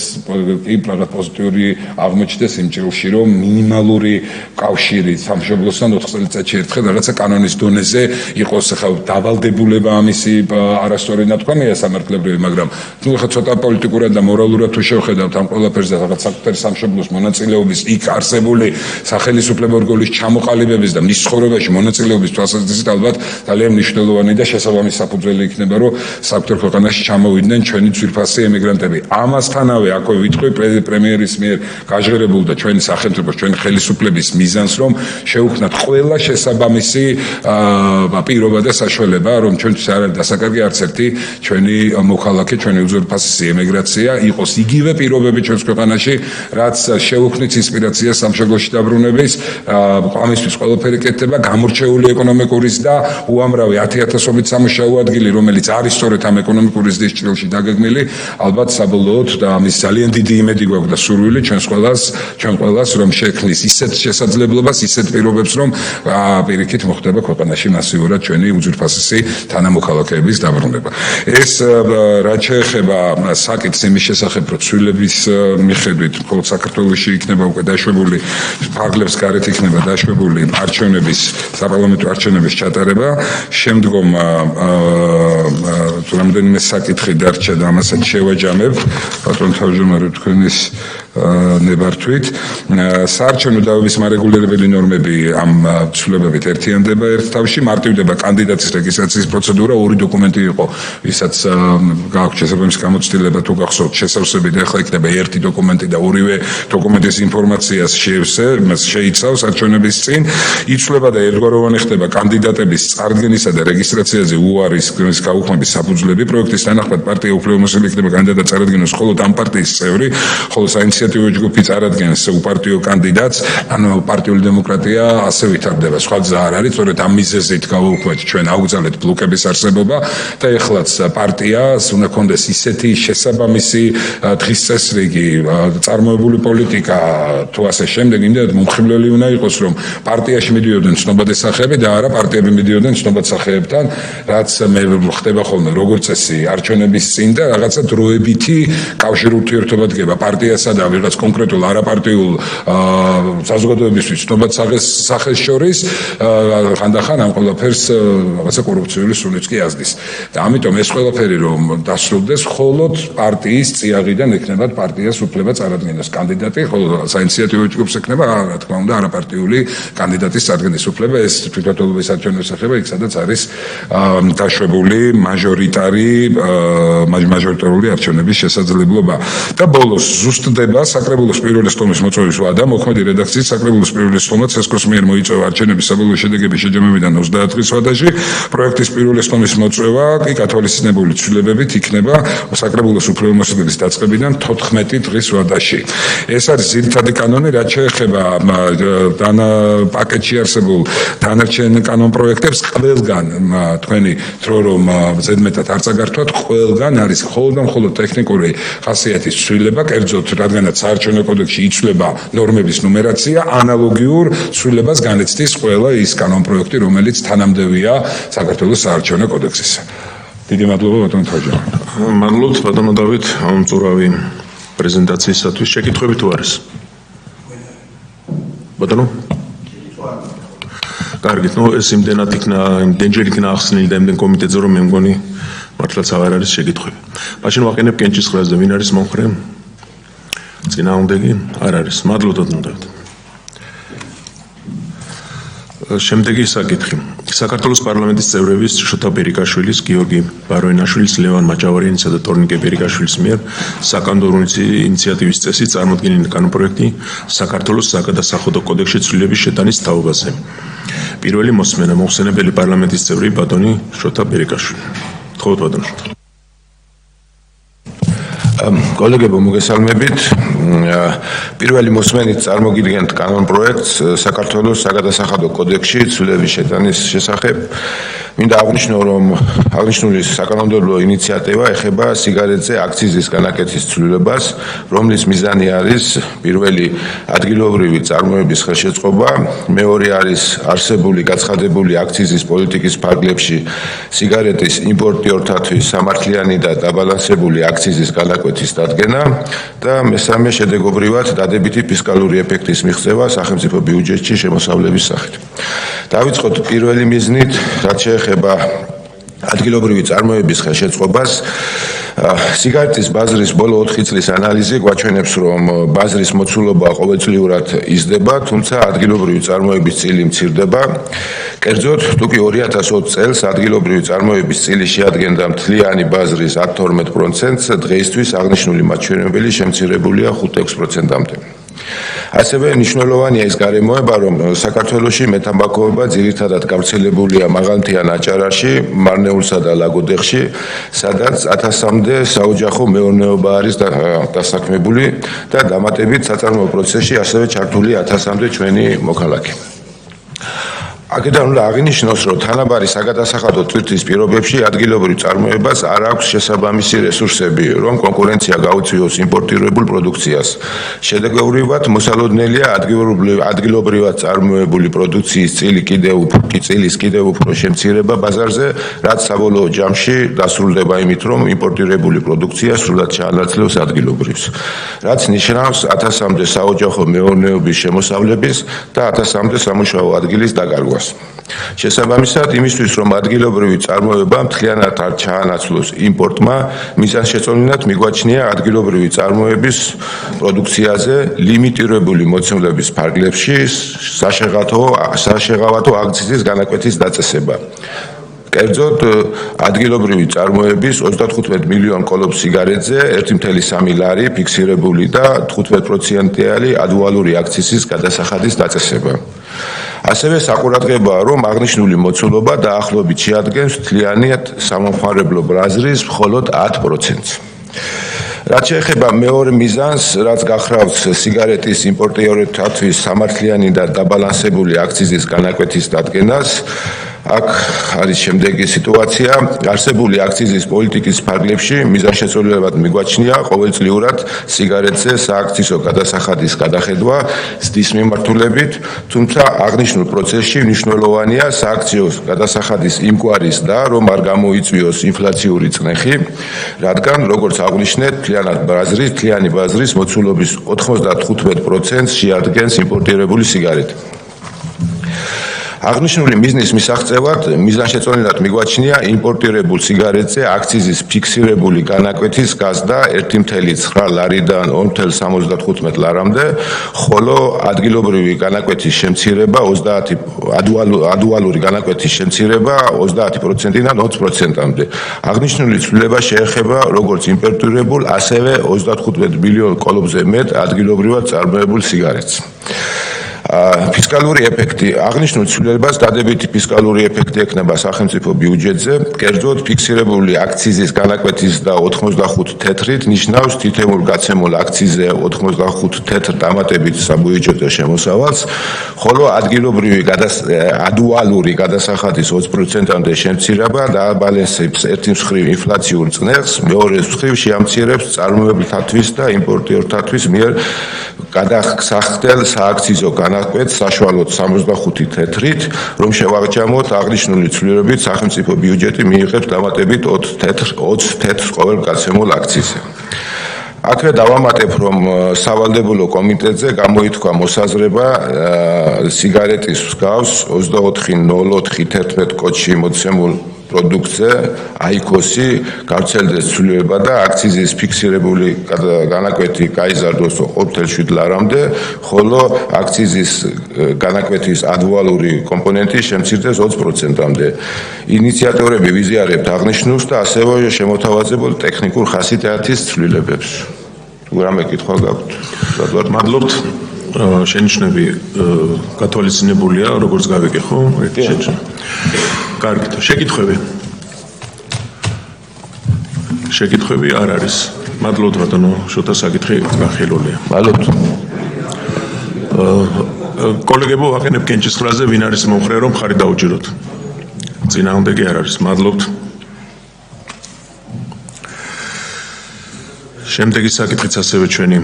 კი რაღაც პოზიტიური აღმოჩნდეს იმ ჭრილში, რომ მინიმალური კავშირი სამშობლოსთან 4 წელიწადში ერთხელ რაღაცა კანონის დონეზე იყოს. ახლა დავალდებულება ამისი არასწორი ნათქვამია სამართლებრივი, მაგრამ ნუ ახლა ცოტა პოლიტიკურად და მორალურად თუ შევხედავთ ამ ყველაფერს და რაღაც საკუთარი სამშობლოს მონაწილეობის იქ არსებული სახელისუფლებო ორგანოების ჩამოყალიბების და მის ცხოვრებაში მონაწილეობის თვალსაზრისით ალბათ ძალიან მნიშვნელოვანი და შესაბამისი საფუძველი იქნება, რომ საკუთარ ქვეყანაში ჩამოვიდნენ ჩვენი ძვირფასი ემიგრანტები. ამასთანავე აქვე ვიტყვი პრემიერის მიერ გაჟღერებულ და ჩვენი სახელმწიფოს, ჩვენი ხელისუფლების მიზანს, რომ შევქმნათ ყველა შესაბამისი პირობა და საშუალება, რომ ჩვენთვის არ არის დასაკარგი არც ერთი ჩვენი მოქალაქე, ჩვენი უძვირფასი ემიგრაცია იყოს იგივე პირობები ჩვენს ქვეყანაში, რაც შევქმნით ინსპირაციას სამშობლოში დაბრუნების. ამისთვის ყველაფერი კეთდება, გამორჩეული ეკონომიკურის და უამრავი 10,000-ობით სამუშაო ადგილი, რომელიც არის სწორედ ამ ეკონომიკური ზრდის ჭრილში დაგეგმილი, ალბათ საბოლოოდ და ამის ძალიან დიდი იმედი გვაქვს და სურვილი ჩვენ ყველას, რომ შექმნის ისეთ შესაძლებლობას, ისეთ პირობებს, რომ პირიქით მოხდება ქვეყანაში მასიურად ჩვენი უძვირფასესი თანამოქალაქეების დაბრუნება. ეს რაც შეეხება საკითხს იმის შესახებ, რომ ცვლილების მიხედვით მხოლოდ საქართველოში იქნება უკვე დაშვებული ფარგლებს გარეთ იქნება დაშვებული არჩევნების, საპარლამენტო არჩევნების ჩატარება. შემდგომ რამდენიმე საკითხი დარჩა და ამასაც შევაჯამებ ბატონ თავმჯდომარე თქვენის ნებართვით. საარჩევნო დავების მარეგულირებელი ნორმები ამ ცვლილებებით ერთიანდება ერთ თავში, მარტივდება კანდიდატის რეგისტრაციის პროცედურა, 2 დოკუმენტი იყო, ვისაც გააქვთ შესაბამისი გამოცდილება თუ გახსოვთ შესავსები და ახლა იქნება 1 დოკუმენტი და 2-ვე დოკუმენტის ინფორმაციას შეიცავს არჩევნების წინ. იცვლება და ერთგვაროვანი ხდება კანდიდატების წარდგენისა და რეგისტრაციაზე უარის გაუქმების საფუძვლები. პროექტის თანახმად პარტია უფლებამოსილი იქნება კანდიდატს წარადგინოს მხოლოდ ამ პარტიის წევრი, ხოლო საინიციატივო ჯგუფი წარადგენს უპარტიო კანდიდატს, ანუ პარტიული დემოკრატია ასე ვითარდება. სხვა გზა არ არის, სწორედ ამ მიზეზით გავუქმეთ ჩვენ აუგზავნეთ ბლოკების არსებობა და ეხლაც პარტიას უნდა კონდეს ისეთი შესაბამისი დღის წესრიგი, წარმოებული პოლიტიკა თუ ასე შემდეგ, იმდენად მომხიბვლელი უნდა იყოს, რომ პარტიაში მიდიოდნენ ცნობადი სახეები და არა პარტიები მიდიოდნენ ცნობად სახეებთან, რაც მე ხდება ხოლმე როგორც წესი არჩევნების წინ და რაღაცა დროებითი კავშირი ურთიერთობა დგება პარტიასა და ვიღაც კონკრეტულ არაპარტიულ საზოგადოებისთვის ცნობად სახეს შორის, ხანდახან ამ ყველაფერს რაღაცა კორუფციული სუნიც კი ազდის. და ამიტომ ეს ყველაფერი რომ დასრულდეს, მხოლოდ პარტიის წიაღიდან ექნებათ პარტიას უფლება წარადგინოს კანდიდატი, ხოლო საინიციატივო ჯგუფს ექნება, რა თქმა უნდა, არაპარტიული კანდიდატის წარდგენის უფლება. ეს თვითმმართველობის არჩევნებს ეხება იქ, სადაც არის დაშვებული მაჟორიტარული არჩევნების შესაძლებლობა. და ბოლოს ზუსტდება საკრებულოს პირველი სტომის მოწვევის ვადა, მოქმედი რედაქციის საკრებულოს პირველი სტომა ცესკოს მიერ მოიწვევა არჩევნების საბოლოო შედეგების შეჯამებიდან 30 დღის ვადაში. პროექტის პირველი სტომის მოწვევა კი გათვალისწინებული ცვლილებებით იქნება საკრებულოს უფლებამოსილების დაწყებიდან 14 დღის ვადაში. ეს არის ძირითადი კანონი, რაც შეეხება პაკეტში არსებულ დანარჩენ კანონ პროექტებს. ყველგან თქვენი დრო რომ ზედმეტად არ წაგართვათ, ყველგან არის მხოლოდ ტექნიკური ხასიათის ცვლილება, კერძოდ რადგანაც საარჩევნო კოდექსში იცვლება ნორმების ნუმერაცია, ანალოგიურ ცვლილებას განიცდის ყველა ის კანონ პროექტი, რომელიც თანამდებია საქართველოს საარჩევნო კოდექსის. დიდი მადლობა ბატონო თავმჯდომარე. მადლობთ ბატონო დავით ამწურავი პრეზენტაციისათვის. შეკითხვები თუ არის? ბატონო? კარგით, ეს იმდენჯერ იქნა ახსნილი და იმდენ კომიტეტზე, რომ მე მგონი მართლაც აღარ არის შეკითხვები. მაშინ ვაყენებ კენჭის ხრაზე, ვინ არის მომხრე? წინააღმდეგი? არ არის. მადლობთ ოდნავ. შემდეგი საკითხი. საქართველოს პარლამენტის წევრების შოთა ბერიკაშვილის, გიორგი ბაროინაშვილის, ლევან მაჭავარიანისა და ტორნიკე ბერიკაშვილის მიერ საკანონმდებლო ინიციატივის წესი წარმოქმნილი კანონპროექტი საქართველოს საგადასახადო კოდექსში ცვლილების შეტანის თაობაზე. პირველი მოსმენა მოხსენებელი პარლამენტის წევრი ბატონი შოთა ბერიკაშვილი. გთხოვთ ბატონო შოთა. კოლეგებო, მოგესალმებით. პირველი მოსმენით წარმოგიდგენთ კანონპროექტს საქართველოს საგადასახადო კოდექსში ცვლილების შეტანის შესახებ. მინდა აღვნიშნო, რომ აღნიშნული საკანონმდებლო ინიციატივა ეხება სიგარეტზე აქციზის განაკეთის ცვლილებას, რომლის მიზანი არის პირველი ადგილობრივი წარმოების ხელშეწყობა, მეორე არის არსებული გაცხადებული აქციზის პოლიტიკის ფარგლებში სიგარეტის იმპორტიორთათვის სამართლიანი და დაბალანსებული აქციზის განაკვეთის დადგენა და მესამე შედეგობრივად დადებითი ფისკალური ეფექტის მიღწევა სახელმწიფო ბიუჯეტში შემოსავლების სახით. დავიწყოთ პირველი მიზნით, რაც შეეხება ადგილობრივი წარმოების ხელშეწყობას. სიგარეტის ბაზრის ბოლო 4 წლის ანალიზი გვაჩვენებს, რომ ბაზრის მოცულობა ყოველწლიურად იზრდება, თუმცა ადგილობრივი წარმოების წილი მცირდება. კერძოდ, თუკი 2020 წელს ადგილობრივი წარმოების წილი შეადგენდა მთლიანი ბაზრის 10-12%-ს, დღეისთვის აღნიშნული მაჩვენებელი შემცირებულია 5-6%-მდე. ასევე მნიშვნელოვანია ის გარემოება, რომ საქართველოში მეთამბაქოება ძირითადად გავრცელებულია მაღალმთიან აჭარაში, მარნეულსა და ლაგოდეხში, სადაც 1000-მდე საოჯახო მეურნეობა არის დასაქმებული და დამატებით საწარმოო პროცესში ასევე ჩართული 1000-მდე ჩვენი მოქალაქე. აქედან უნდა აღინიშნოს, რომ თანაბარი საგადასახადო ტვირთის პირობებში ადგილობრივ წარმოებას არ აქვს შესაბამისი რესურსები, რომ კონკურენცია გაუწიოს იმპორტირებულ პროდუქციას. შედეგობრივად მოსალოდნელია ადგილობრივად წარმოებული პროდუქციის წილის კიდევ უფრო შემცირება ბაზარზე, რაც საბოლოო ჯამში დასრულდება იმით, რომ იმპორტირებული პროდუქცია სრულად ჩაანაცვლებს ადგილობრივს, რაც ნიშნავს 1000-მდე საოჯახო მეურნეობის შემოსავლების და 1000-მდე სამუშაო ადგილის დაკარგვას. შესაბამისად, იმისთვის, რომ ადგილობრივი წარმოება მთლიანად არ ჩაანაცვლოს იმპორტმა, მიზანშეწონილად მიგვაჩნია ადგილობრივი წარმოების პროდუქციაზე ლიმიტირებული მოცემულობის ფარგლებში საშეღავათო აქციზის განაკვეთის დაწესება. კერძოდ, ადგილობრივი წარმოების 35 მილიონ კოლოფ სიგარეტზე 1.3 ლარი ფიქსირებული და 15%-იანი ადუალური აქციზის გადასახადის დაწესება. ასევე საყურადღებოა, რომ აღნიშნული მოცულობა დაახლოებით შეადგენს მთლიანად სამომხმარებლო ბაზრის მხოლოდ 10%-ს. რაც შეეხება მეორე მიზანს, რაც გახლავს სიგარეტის იმპორტიორთათვის სამართლიანი და დაბალანსებული აქციზის განაკვეთის დადგენას, აქ არის შემდეგი სიტუაცია. არსებული აქციზის პოლიტიკის ფარგლებში მიზანშეწონილად მიგვაჩნია ყოველწლიურად სიგარეტზე სააქციზო გადასახადის გადახედვა ზრდის მიმართულებით, თუმცა აღნიშნულ პროცესში მნიშვნელოვანია სააქციზო გადასახადის იმგვარის და რომ არ გამოიწვიოს ინფლაციური წნეხი, რადგან როგორც აღვნიშნეთ, მთლიანი ბაზრის მოცულობის 95%-ს შეადგენს იმპორტირებული სიგარეტი. აღნიშნული მიზნის მისაღწევად მიზანშეწონილად მიგვაჩნია იმპორტირებულ სიგარეტზე აქციზის ფიქსირებული განაკვეთის გაზრდა 1.9 ლარიდან 2.75 ლარამდე, ხოლო ადგილობრივი განაკვეთის შემცირება ადუალური განაკვეთის შემცირება 30%-დან 20%-მდე. აღნიშნული ცვლილება შეეხება როგორც იმპორტირებულ, ასევე 35 მილიონ კოლოფზე მეტ ადგილობრივად წარმოებულ სიგარეტს. ფისკალური ეფექტი. აღნიშნულ ცვლილებას დადებითი ფისკალური ეფექტი ექნება სახელმწიფო ბიუჯეტზე, კერძოდ ფიქსირებული აქციზის განაკვეთის და 85 თეთრით ნიშნავს თითოეულ გაცემულ აქციზზე 85 თეთრ დამატებით საბიუჯეტო შემოსავალს, ხოლო ადგილობრივი ადუალური გადასახადის 20%-მდე შემცირება დააბალანსებს ერთი მხრივ ინფლაციურ წნეხს, მეორე მხრივ შეამცირებს წარმოებელთათვის და იმპორტიორთათვის მიერ გადასახდელ სააქციზო განაკვეთს საშუალოდ 65 თეთრით, რომ შევაგრძელოთ აღნიშნული ცვლილებით სახელმწიფო ბიუჯეტი მიიღებს დამატებით 20 თეთრ ყოველ გაცემულ აქციზზე. აქვე დავამატებ, რომ სავალდებულო კომიტეტზე გამოითქვა მოსაზრება სიგარეტის მსგავს 24.04.11 კოდში მოცემულ პროდუქტზე აიქოსი გავრცელდეს ცვლილება და აქციზის ფიქსირებული განაკვეთი გაიზარდოს 5.7 ლარამდე, ხოლო აქციზის განაკვეთის ადვოალური კომპონენტი შემცირდეს 20%-მდე. ინიციატორები ვიზიარებთ აღნიშნულს და ასევე შემოთავაზებულ ტექნიკურ ხასიათის ცვლილებებს. რამე კითხვა გაქვთ? მადლობთ. შენიშვნები გათვალისწინებულია, როგორც გავიგე, ხო? კარგით. შეკითხვები არ არის. მადლობთ ბატონო შოთა საკითხი განხილულია. მადლობთ. კოლეგებო, ვაყენებ კენჭის ხრაზე, ვინ არის მომხრე, რომ ხარი დაუჭიროთ. წინააღმდეგი არ არის. მადლობთ. შემდეგი საკითხიც ასევე ჩვენი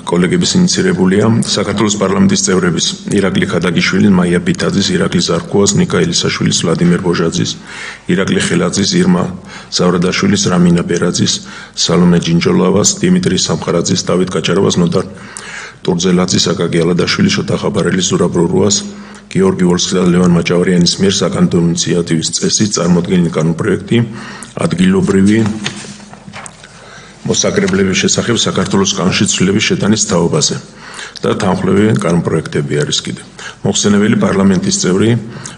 კოლეგების ინიცირებულია. საქართველოს პარლამენტის წევრების ირაკლი ხადაგიშვილის, მაია ბიტაძის, ირაკლი ზარქუას, ნიკა ელისაშვილის, ვლადიმერ ბოჟაძის, ირაკლი ხელაძის, ირმა ზავრადაშვილის, რამინა ბერაძის, სალომე ჯინჯოლავას, დიმიტრი სამხარაძის, დავით კაჭარავას, ნოდარ ტურძელაძის, აკაკი ალადაშვილის, შოთა ხაბარელის, ზურაბ რურუას, გიორგი ვოლსკის და ლევან მაჭავარიანის მიერ საკანონმდებლო ინიციატივის წესით წარმოქმნილი კანონპროექტი ადგილობრივი მოსაკრებლების შესახებ საქართველოს კანონში ცვლილების შეტანის თაობაზე და თანხმლები კანონპროექტები არის კიდე. მოხსენებელი პარლამენტის წევრი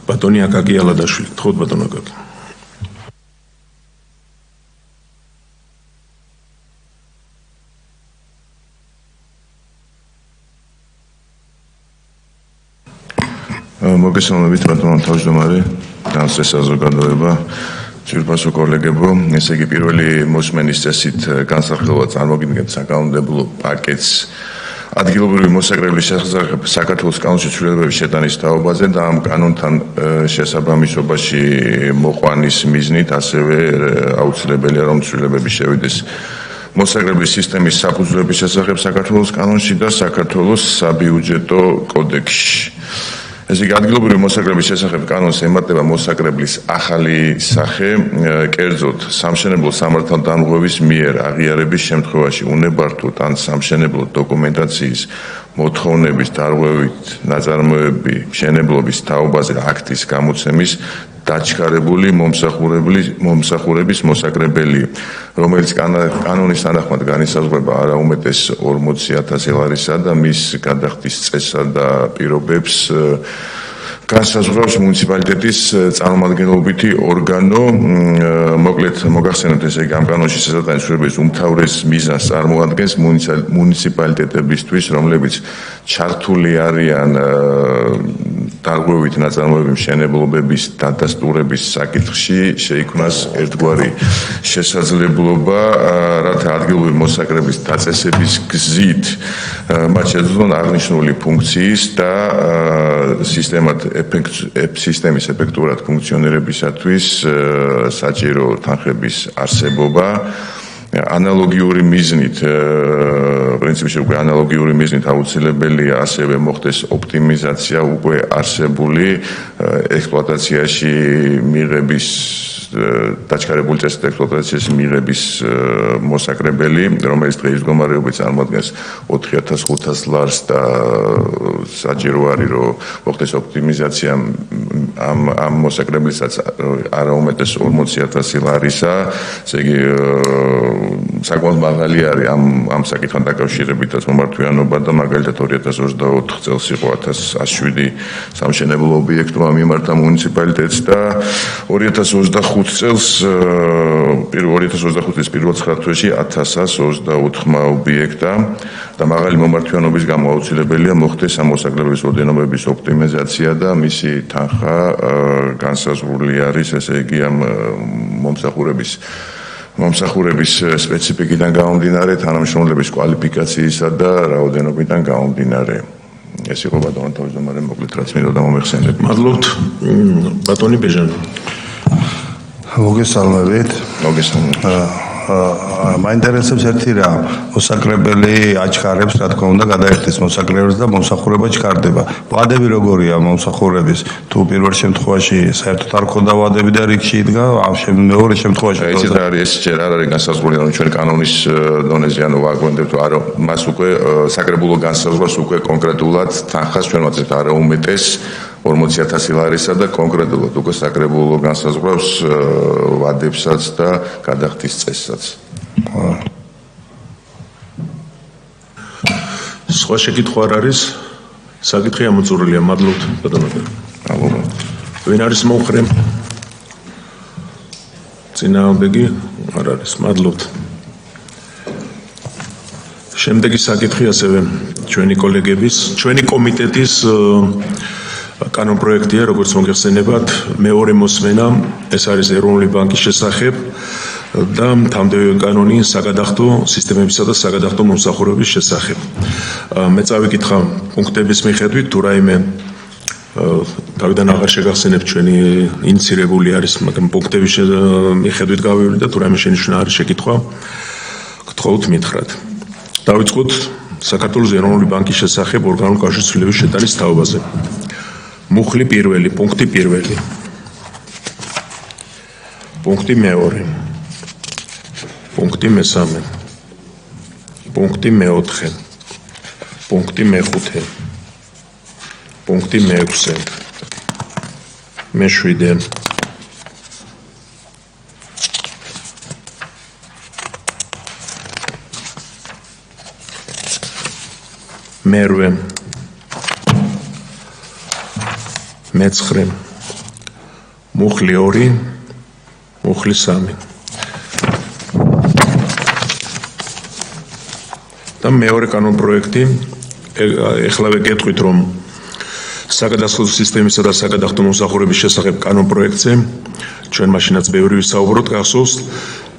ბატონი აკაკი ალადაშვილი. გთხოვთ ბატონო აკაკი. მოგესალმებით ბატონო თავმჯდომარე, განსწრეს საზოგადოება, ძვირფასო კოლეგებო, ესე იგი პირველი მოსმენის წესით განსახილველად წარმოგიდგენთ საკანონმდებლო პაკეტს ადგილობრივი მოსაკრებლის შესახებ საქართველოს კანონში ცვლილებების შეტანის თაობაზე და ამ კანონთან შესაბამისობაში მოყვანის მიზნით ასევე აუცილებელია რომ ცვლილებები შევიდეს მოსაკრებლის სისტემის საფუძვლების შესახებ საქართველოს კანონში და საქართველოს საბიუჯეტო კოდექსში. ესე იგი ადგილობრივი მოსაკრების შესახებ კანონს ემატება მოსაკრებლის ახალი სახე, კერძოდ სამშენებლო სამართალდამღვრების მიერ აღიარების შემთხვევაში უნებართვოდ ან სამშენებლო დოკუმენტაციის მოთხოვნების დარღვევით ნაწარმოები მშენებლობის თაობაზე აქტის გამოცემის დაჩქარებული მომსახურების მოსაკრებელი, რომელიც კანონის თანახმად განისაზღვრება არაუმეტეს 40,000 ლარისა და მის გადახდის წესსა და პირობებს განსაზღვრავს მუნიციპალიტეტის წარმომადგენლობითი ორგანო. მოკლედ მოგახსენებთ, ესე იგი ამ კანონში შესატანის ცვლილების უმთავრეს მიზანს წარმოადგენს მუნიციპალიტეტებისთვის, რომლებიც ჩართული არიან დარღვევით ნაწარმოები მშენებლობების დადასტურების საკითხში, შეიქმნას ერთგვარი შესაძლებლობა, რათა ადგილობრივი მოსაკრების დაწესების გზით მათ შეძლონ აღნიშნული ფუნქციის და სისტემის ეფექტურად ფუნქციონირებისათვის საჭირო თანხების არსებობა. ანალოგიური მიზნით, პრინციპში უკვე ანალოგიური მიზნით აუცილებელია ასევე მოხდეს ოპტიმიზაცია უკვე არსებული ექსპლუატაციაში მიღების დაჩქარებული წესით ექსპლუატაციის მიღების მოსაკრებელი, რომელიც დღეის მდგომარეობით წარმოადგენს 4,500 ლარს და საჭირო არის რომ მოხდეს ოპტიმიზაცია ამ მოსაკრებლისას არაუმეტეს 40,000 ლარისა, ესე იგი საკმაოდ მაღალი არის ამ საკითხთან დაკავშირებითაც მომართვიანობა და მაგალითად 2024 წელს იყო 1107 სამშენებლო ობიექტმა მიმართა მუნიციპალიტეტს და 2025 წელს 2025 წლის პირველ 9 თვეში 1124 ობიექტა და მაღალი მომართვიანობის გამო აუცილებელია მოხდეს ამ მოსაკრებლის ოდენობების ოპტიმიზაცია და მისი თანხა განსაზღვრული არის, ესე იგი ამ მომსახურების სპეციფიკიდან გამომდინარე, თანამშრომლების კვალიფიკაციისა და რაოდენობიდან გამომდინარე. ეს იყო ბატონო თავმჯდომარე, მოკლედ რაც მინდოდა მომეხსენებინო. მადლობთ. ბატონი ბეჟანი. მოგესალმებით. მაინტერესებს ერთი რამ, მოსაკრებელი აჩქარებს, რა თქმა უნდა, გადაერთეს მოსაკრებელს და მომსახურება ჩქარდება. ვადები როგორია მომსახურების? თუ პირველ შემთხვევაში საერთოდ არ ქონდა ვადები და რიგში იდგა, ამ მეორე შემთხვევაში ეს არის ეს ჯერ არ არის განსაზღვრული, რომ ჩვენ კანონის დონეზე ანუ ვაგვენდებთ, არა, მას უკვე საკრებულო განსაზღვრავს უკვე კონკრეტულად თანხას ჩვენ ვაწევთ არაუმეტეს 40,000 ლარისა და კონკრეტულად უკვე საკრებულო განსაზღვრავს ვადებსაც და გადახდის წესსაც. სხვა შეკითხვა არ არის? საკითხი ამოწურულია. მადლობთ, ბატონო. მადლობა. ვინ არის მომხრე? წინააღმდეგი არ არის. მადლობთ. შემდეგი საკითხი ასევე ჩვენი კოლეგების, ჩვენი კომიტეტის კანონპროექტია, როგორც მოგეხსენებათ, მეორე მოსმენა, ეს არის ეროვნული ბანკის შესახებ და თამდევი კანონი საგადახდო სისტემებისა და საგადახდო მომსახურების შესახებ. მე წავიკითხა პუნქტების მიხედვით, თუ რაიმე თავიდან აღარ შეგახსენებთ ჩვენი ინიცირებული არის, მაგრამ პუნქტების მიხედვით გავივლი და თუ რაიმე შენიშვნა არის შეკითხვა, გთხოვთ მითხრათ. დავიწყოთ საქართველოს ეროვნული ბანკის შესახებ ორგანული კავშირის შეტანის თაობაზე. მუხლი პირველი, პუნქტი პირველი. პუნქტი მეორე. პუნქტი მესამე. პუნქტი მეოთხე. პუნქტი მეხუთე. პუნქტი მეექვსე. მეშვიდე. მერვე. მეცხრე. მუხლი 2, მუხლი 3. და მეორე კანონპროექტი, ეხლავე გეტყვით, რომ საგადახდო სისტემისა და საგადახდო მომსახურების შესახებ კანონპროექტზე ჩვენ მაშინაც ბევრი ვისაუბროთ, გახსოვს,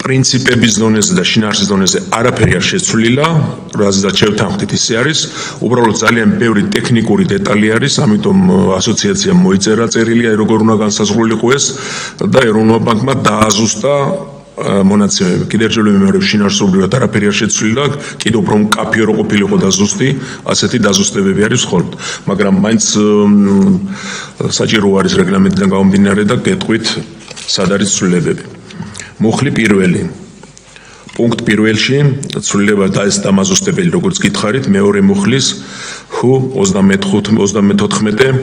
პრინციპების დონეზე და შინაარსის დონეზე არაფერი არ შეცვლილა, რაზეც შევთანხმდით ისე არის, უბრალოდ ძალიან ბევრი ტექნიკური დეტალი არის, ამიტომ ასოციაციამ მოიწერა წერილი, როგორ უნდა განსაზღვრულიყო ეს და ეროვნულ ბანკმა დააზუსტა მონაცემები. კიდევ ერთხელ ვიმეორებ, შინაარსობრივად არაფერი არ შეცვლილა, კიდევ უფრო მკაფიო რო ყოფილიყო და ზუსტი, ასეთი დაზუსტებები არის მხოლოდ, მაგრამ მაინც საჭირო არის რეგლამენტიდან გამომდინარე და გეტყვით, სად არის ცვლილებები. მუხლი პირველი. პუნქტ პირველში ცვლილება და ეს დამაზუსტებელი, როგორც გითხარით, მეორე მუხლის ჰუ 34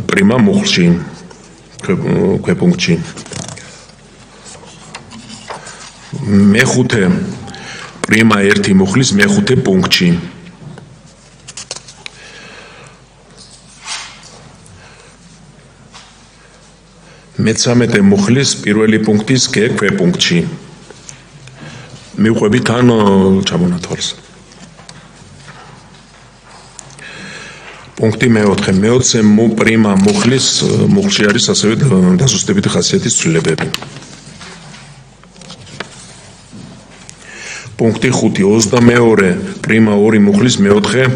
პრიმა მუხლში, ქვეპუნქტში. მეხუთე პრიმა 1 მუხლის მეხუთე პუნქტში. მე-13 მუხლის პირველი პუნქტის ქვეპუნქტში. მივყვებით ან ჩამონათვალს. პუნქტი მე-4, მე-20 პრიმა მუხლის მუხლში არის ასევე დაზუსტებითი ხასიათის ცვლილებები. პუნქტი 5, 22 პრიმა 2 მუხლის მე-4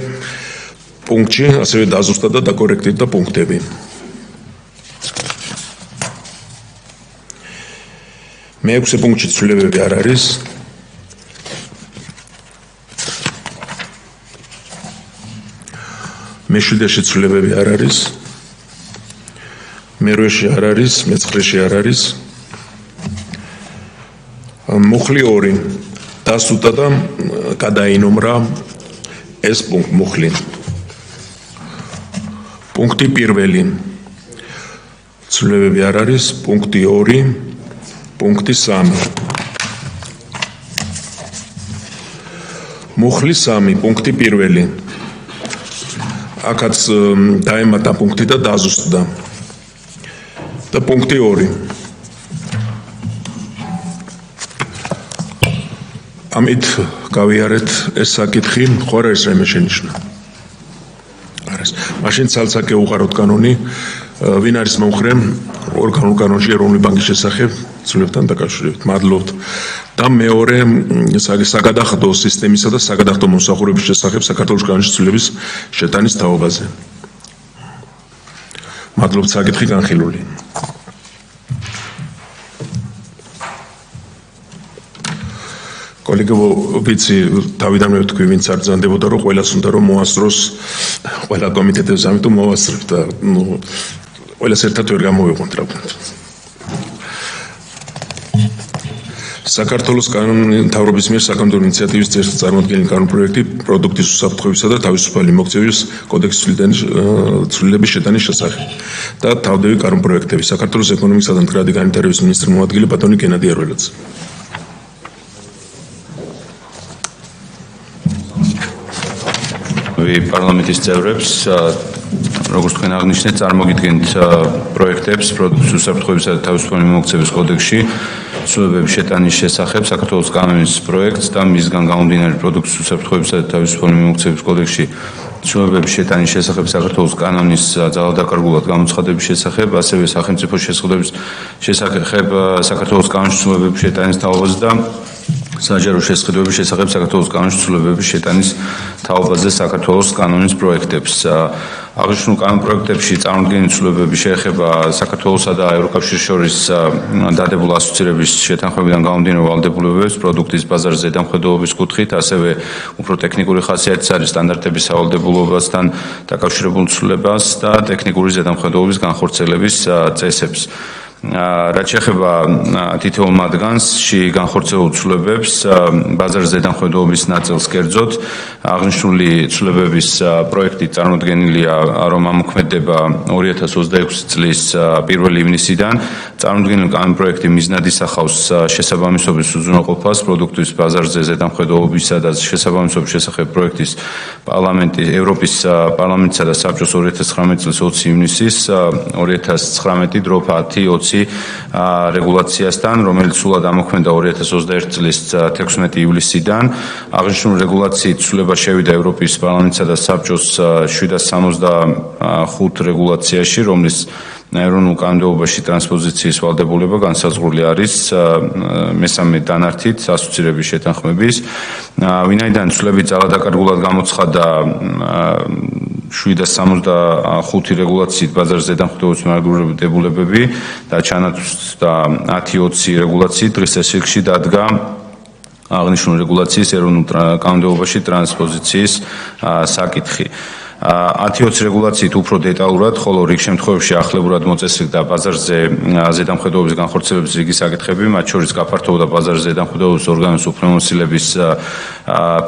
პუნქტში ასევე დაზუსტა და დაკორექტირდა პუნქტები. მე-6 პუნქტში ცვლილებები არ არის. მე-7-ში ცვლილებები არ არის. მე-8-ში არ არის, მე-9-ში არ არის. მუხლი 2 დასუსტა და გადაინომრა ეს მუხლი. პუნქტი 1 ცვლილებები არ არის, პუნქტი 2 პუნქტი 3. მუხლი 3, პუნქტი 1. აქაც დაემატა პუნქტი და დაზუსტდა. და პუნქტი 2. ამით გავიარეთ ეს საკითხი, ხო არ არის რაიმე შენიშვნა? არ არის. მაშინ ცალ-ცალკე უყაროთ კანონი, ვინ არის მომხრე ორგანულ კანონში ეროვნული ბანკის შესახებ ცვლილებებთან დაკავშირებით. მადლობთ. და მეორე საგადახდო სისტემისა და საგადახდო მომსახურების შესახებ საქართველოს კანონში ცვლილების შეტანის თაობაზე. მადლობთ, საკითხი განხილული. კოლეგო, ვიცი, თავიდანვე ვთქვი, ვინც არ ბრძანდებოდა, რომ ყველას უნდა რომ მოასწროს ყველა კომიტეტებს, ამიტომ მოვასწრებ და ყველას ერთად ვერ გამოვიყვანთ, რა ვქნათ. საქართველოს კანონმდებლობის მიერ საკანონმდებლო ინიციატივის წარმოქმნილი კანონპროექტი პროდუქტის უსაფრთხოებისა და თავისუფალი მოგწევის კოდექსის ცვლილების შეტანის შესახებ და თავდები კანონპროექტები. საქართველოს ეკონომიკისა და მდგრადი განვითარების მინისტრის მოადგილე ბატონი გენადი ერველაძე. პარლამენტის წევრებს, როგორც თქვენ აღნიშნეთ, წარმოგიდგენთ პროექტებს პროდუქტის უსაფრთხოებისა და თავისუფალი მოგწევის კოდექსში ცვლილებების შეტანის შესახებ საქართველოს კანონის პროექტს და მისგან გამომდინარე პროდუქტის უსაფრთხოებისა და თავისუფალი მოგწევის კოდექსში ცვლილებების შეტანის შესახებ საქართველოს კანონის ძალადაკარგულად გამოცხადების შესახებ, ასევე სახელმწიფო შესყიდვების შესახებ საქართველოს კანონის ცვლილებების შეტანის თაობაზე და საჯარო შესყიდვების შესახებ საქართველოს კანონის ცვლილებების შეტანის თაობაზე საქართველოს კანონის პროექტებს. აღნიშნულ კანონპროექტებში წარმოქმნილი ცვლილებები შეეხება საქართველოსა და ევროკავშირის შორის დადებულ ასოცირების შეთანხმებიდან გამომდინარე ვალდებულებებს პროდუქტის ბაზარზე ზედამხედველობის კუთხით, ასევე უფრო ტექნიკური ხასიათის არის სტანდარტების სავალდებულობასთან დაკავშირებულ ცვლილებას და ტექნიკური ზედამხედველობის განხორციელების წესებს. რაც შეეხება თითოეულ მათგანში განხორციელებულ ცვლილებებს, ბაზარზე ზედამხედველობის ნაწილს კერძოდ, აღნიშნული ცვლილებების პროექტი წარმოდგენილია, რომ ამოქმედება 2026 წლის 1 ივნისიდან. წარმოდგენილი კანონპროექტი მიზნად ისახავს შესაბამისობის უზრუნველყოფას პროდუქტის ბაზარზე ზედამხედველობისა და შესაბამისობის შესახებ პროექტის ევროპის პარლამენტისა და საბჭოს 2019 წლის 20 ივნისის 2019/1020 რეგულაციასთან, რომელიც სულად ამოქმედა 2021 წლის 16 ივლისიდან. აღნიშნული რეგულაციით ცვლილება შევიდა ევროპის პარლამენტსა და საბჭოს 765 რეგულაციაში, რომლის ეროვნულ კანონმდებლობაში ტრანსპოზიციის ვალდებულება განსაზღვრული არის მესამე დანართით ასოცირების შეთანხმების. ვინაიდან ცვლილების ძალადაკარგულად გამოცხადა 765 რეგულაციით ბაზარზე ზედამხედველობის მარგულებები და ჩანაცვლდა 1020 რეგულაციით დღის წესრიგში დადგა აღნიშნული რეგულაციის ეროვნულ კანონმდებლობაში ტრანსპოზიციის საკითხი. 1020 რეგულაციით უფრო დეტალურად, ხოლო რიგ შემთხვევებში ახლებურად მოწესრიგდა ბაზარზე ზედამხედველობის განხორციელების რიგი საკითხები, მათ შორის გაფართოვდა ბაზარზე ზედამხედველობის ორგანოს უფლებამოსილების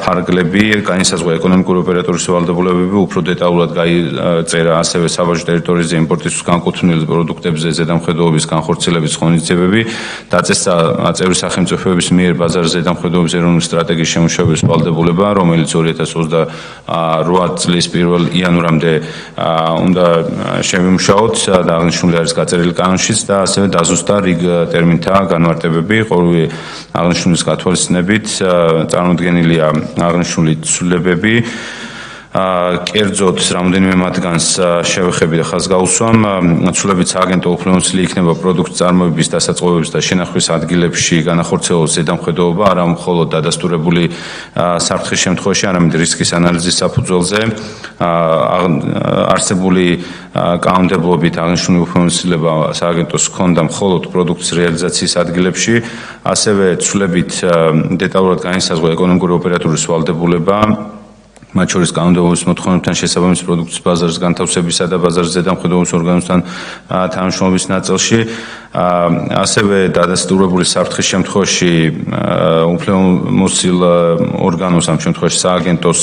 ფარგლები, განისაზღვრა ეკონომიკური ოპერატორის ვალდებულებები, უფრო დეტალურად გაიწერა ასევე საბაჟო ტერიტორიაზე იმპორტისთვის განკუთვნილ პროდუქტებზე ზედამხედველობის განხორციელების ღონისძიებები, დაწესდა წევრი სახელმწიფოების მიერ ბაზარზე ზედამხედველობის ეროვნული სტრატეგიის შემუშავების ვალდებულება, რომელიც 2028 წლის 1 იანვრამდე უნდა შევიმუშაოთ და აღნიშნული არის გაწერილი კანონშიც და ასევე დაზუსტა რიგ ტერმინთა განმარტებები, ყოველივე აღნიშნულის გათვალისწინებით წარმოდგენილია აღნიშნული ცვლილებები. კერძოდ რამდენიმე მათგანს შევეხები და ხაზს გავუსვამ. ცვლილებით სააგენტო უფლებამოსილი იქნება პროდუქტის წარმოების, დასაწყობების და შენახვის ადგილებში განახორციელოს ზედამხედველობა, არა მხოლოდ დადასტურებული საფრთხის შემთხვევაში, არამედ რისკის ანალიზის საფუძველზე. არსებული კანონმდებლობით აღნიშნული უფლებამოსილება სააგენტოს ჰქონდა მხოლოდ პროდუქტის რეალიზაციის ადგილებში, ასევე ცვლილებით დეტალურად განისაზღვრა ეკონომიკური ოპერატორის ვალდებულება, მათ შორის კანონმდებლობის მოთხოვნებთან შესაბამის პროდუქტის ბაზარზე განთავსებისა და ბაზარზე ზედამხედველობის ორგანოსთან თანამშრომლობის ნაწილში, ასევე დადასტურებული საფრთხის შემთხვევაში უფლებამოსილ ორგანოს, ამ შემთხვევაში სააგენტოს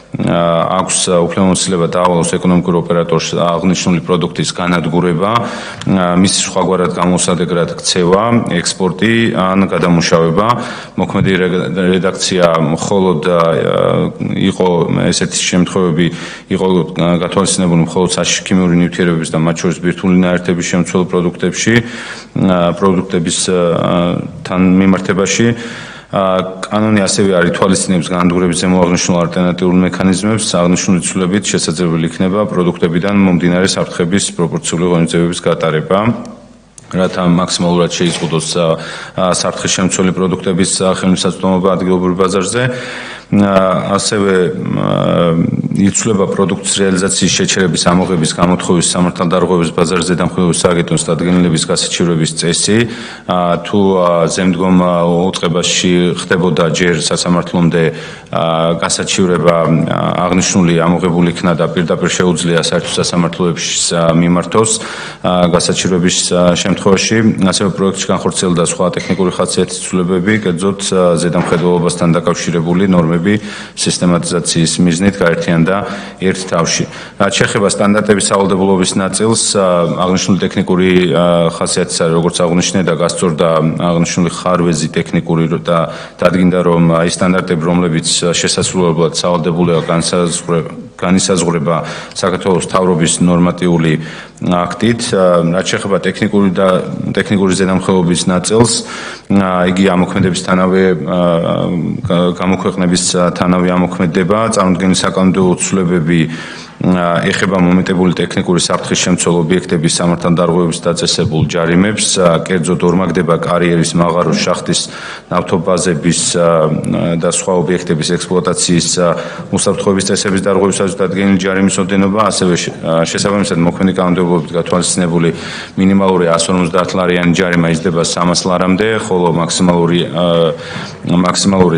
აქვს უფლებამოსილება დაავალოს ეკონომიკურ ოპერატორს აღნიშნული პროდუქტის განადგურება, მის სხვაგვარად გამოსადეგრად ქცევა, ექსპორტი ან გადამუშავება. მოქმედი რედაქცია მხოლოდ იყო ესეთი შემთხვევები იყო გათვალისწინებული მხოლოდ საშიში ქიმიური ნივთიერებების და მათ შორის ბირთვული ნაერთების შემცველ პროდუქტების თან მიმართებაში. კანონი ასევე არ ითვალისწინებს განადგურების ზემო აღნიშნულ ალტერნატიულ მექანიზმებს, აღნიშნული ცვლილებით შესაძლებელი იქნება პროდუქტებიდან მომდინარე საფრთხების პროპორციული ღონისძიებების გატარება, რათა მაქსიმალურად შეიზღუდოს საფრთხის შემცველი პროდუქტების ხელმისაწვდომობა ადგილობრივ ბაზარზე. ასევე იცვლება პროდუქტის რეალიზაციის შეჩერების ამოღების გამოთხოვის სამართალდარღვევების ბაზარის ზედამხედველობის სააგენტოს დადგენილების გასაჩივრების წესი თუ ზემდგომ უწყებაში ხდებოდა ჯერ სასამართლომდე გასაჩივრება აღნიშნული ამოღებული იქნა და პირდაპირ შეუძლია საერთო სასამართლოებში მიმართოს გასაჩივრების შემთხვევაში ასევე პროექტში განხორციელდა სხვა ტექნიკური ხასიათის ცვლილებები კერძოდ ზედამხედველობასთან დაკავშირებული ნორმები სისტემატიზაციის მიზნით გაერთიანდა ერთ თავში. რაც შეეხება სტანდარტების სავალდებულობის ნაწილს, აღნიშნული ტექნიკური ხასიათის არის, როგორც აღნიშნე და გასწორდა აღნიშნული ხარვეზი ტექნიკური და დადგინდა, რომ აი სტანდარტები, რომლებიც შესაძლებლად სავალდებულოა განისაზღვრება საქართველოს მთავრობის ნორმატიული აქტით, რაც შეეხება ტექნიკური ზედამხედველობის ნაწილს, იგი ამოქმედების გამოქვეყნების თანავე ამოქმედება, წარმოდგენილი საკანონმდებლო ცვლილებები ეხება მომენტებული ტექნიკური საფრთხის შემცველ ობიექტების სამართალდარღვევების დაწესებულ ჯარიმებს, კერძოდ ორმაგდება კარიერის, მაღაროს, შახტის, ნავთობაზების და სხვა ობიექტების ექსპლუატაციის უსაფრთხოების წესების დარღვევისას დადგენილი ჯარიმის ოდენობა, ასევე შესაბამისად მოქმედი კანონმდებლობით გათვალისწინებული მინიმალური 150 ლარიანი ჯარიმა იზრდება 300 ლარამდე, ხოლო მაქსიმალური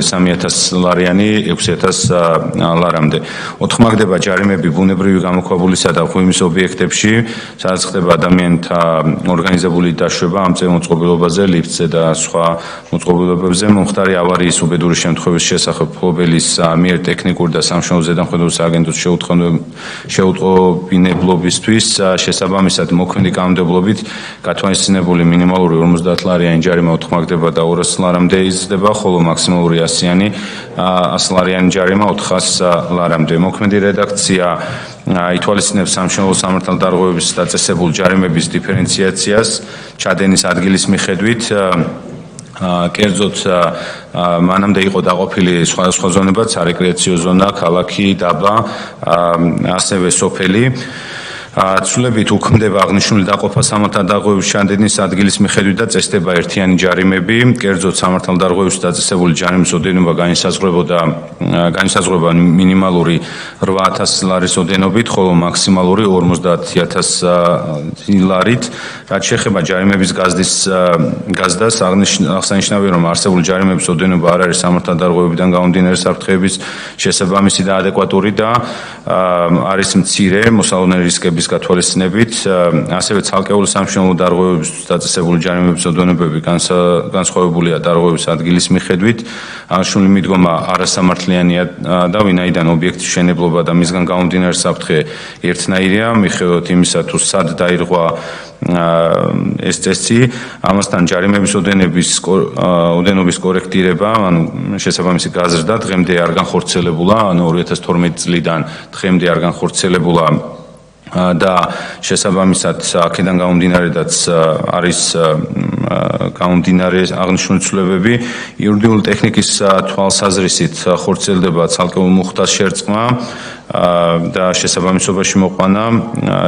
3000 ლარიანი 6000 ლარამდე. ოთხმაგდება ჯარიმები ბუნებრივი გამოქვაბულისა და ღვიმის ობიექტებში, სადაც ხდება ადამიანთა ორგანიზებული დაშვება ამ წეv მოწყობილობაზე, ლიფტზე და სხვა მოწყობილობებზე, მომხდარი ავარიის უბედური შემთხვევის შესახებ მფლობელის მიერ ტექნიკური და სამშენებლო ზედამხედველობის სააგენტოს შეუტყობინებლობისთვის შესაბამისად მოქმედი კანონმდებლობით გათვალისწინებული მინიმალური 50 ლარიანი ჯარიმა ოთხმაგდება და 200 ლარამდე იზრდება, ხოლო მაქსიმალური 100 ლარიანი ჯარიმა 400 ლარამდე. მოქმედი რედაქცია ითვალისწინებს სამშენებლო სამართალდარღვევების დაწესებულ ჯარიმების დიფერენციაციას ჩადენის ადგილის მიხედვით, კერძოდ მანამდე იყო დაყოფილი სხვადასხვა ზონებად, სარეკრეაციო ზონა, ქალაქი, დაბა, ასევე სოფელი. ცვლილებით უქმდება აღნიშნული დაყოფა სამართალდარღვევების ჩადენის ადგილის მიხედვით და წესდება ერთიანი ჯარიმები, კერძოდ სამართალდარღვევების დაწესებული ჯარიმის ოდენობა განისაზღვრება მინიმალური 8000 ლარის ოდენობით, ხოლო მაქსიმალური 50000 ლარით. რაც შეეხება ჯარიმების გაზდას, აღსანიშნავია, რომ არსებული ჯარიმების ოდენობა არ არის სამართალდარღვევებიდან გამომდინარე საფრთხეების შესაბამისი და ადეკვატური და არის მცირე მოსალოდნელი რისკების გათვალისწინებით, ასევე ცალკეული სამშენებლო დარღვევების დაწესებული ჯარიმების ოდენობები განსხვავებულია დარღვევის ადგილის მიხედვით. აღნიშნული მიდგომა არასამართლიანია და ვინაიდან ობიექტის მშენებლობა და მისგან გამომდინარე საფრთხე ერთნაირია, მიუხედავად იმისა, თუ სად დაირღვა ეს წესი, ამასთან ჯარიმების ოდენობის კორექტირება, ანუ შესაბამისი გაზრდა დღემდე არ განხორციელებულა, ანუ 2012 წლიდან დღემდე არ განხორციელებულა და შესაბამისად აქედან გამომდინარედაც არის გამომდინარე აღნიშნული ცვლილებები. იურიდიული ტექნიკის თვალსაზრისით ხორციელდება ცალკეულ მუხტას შერწყმა და შესაბამისობაში მოყვანა,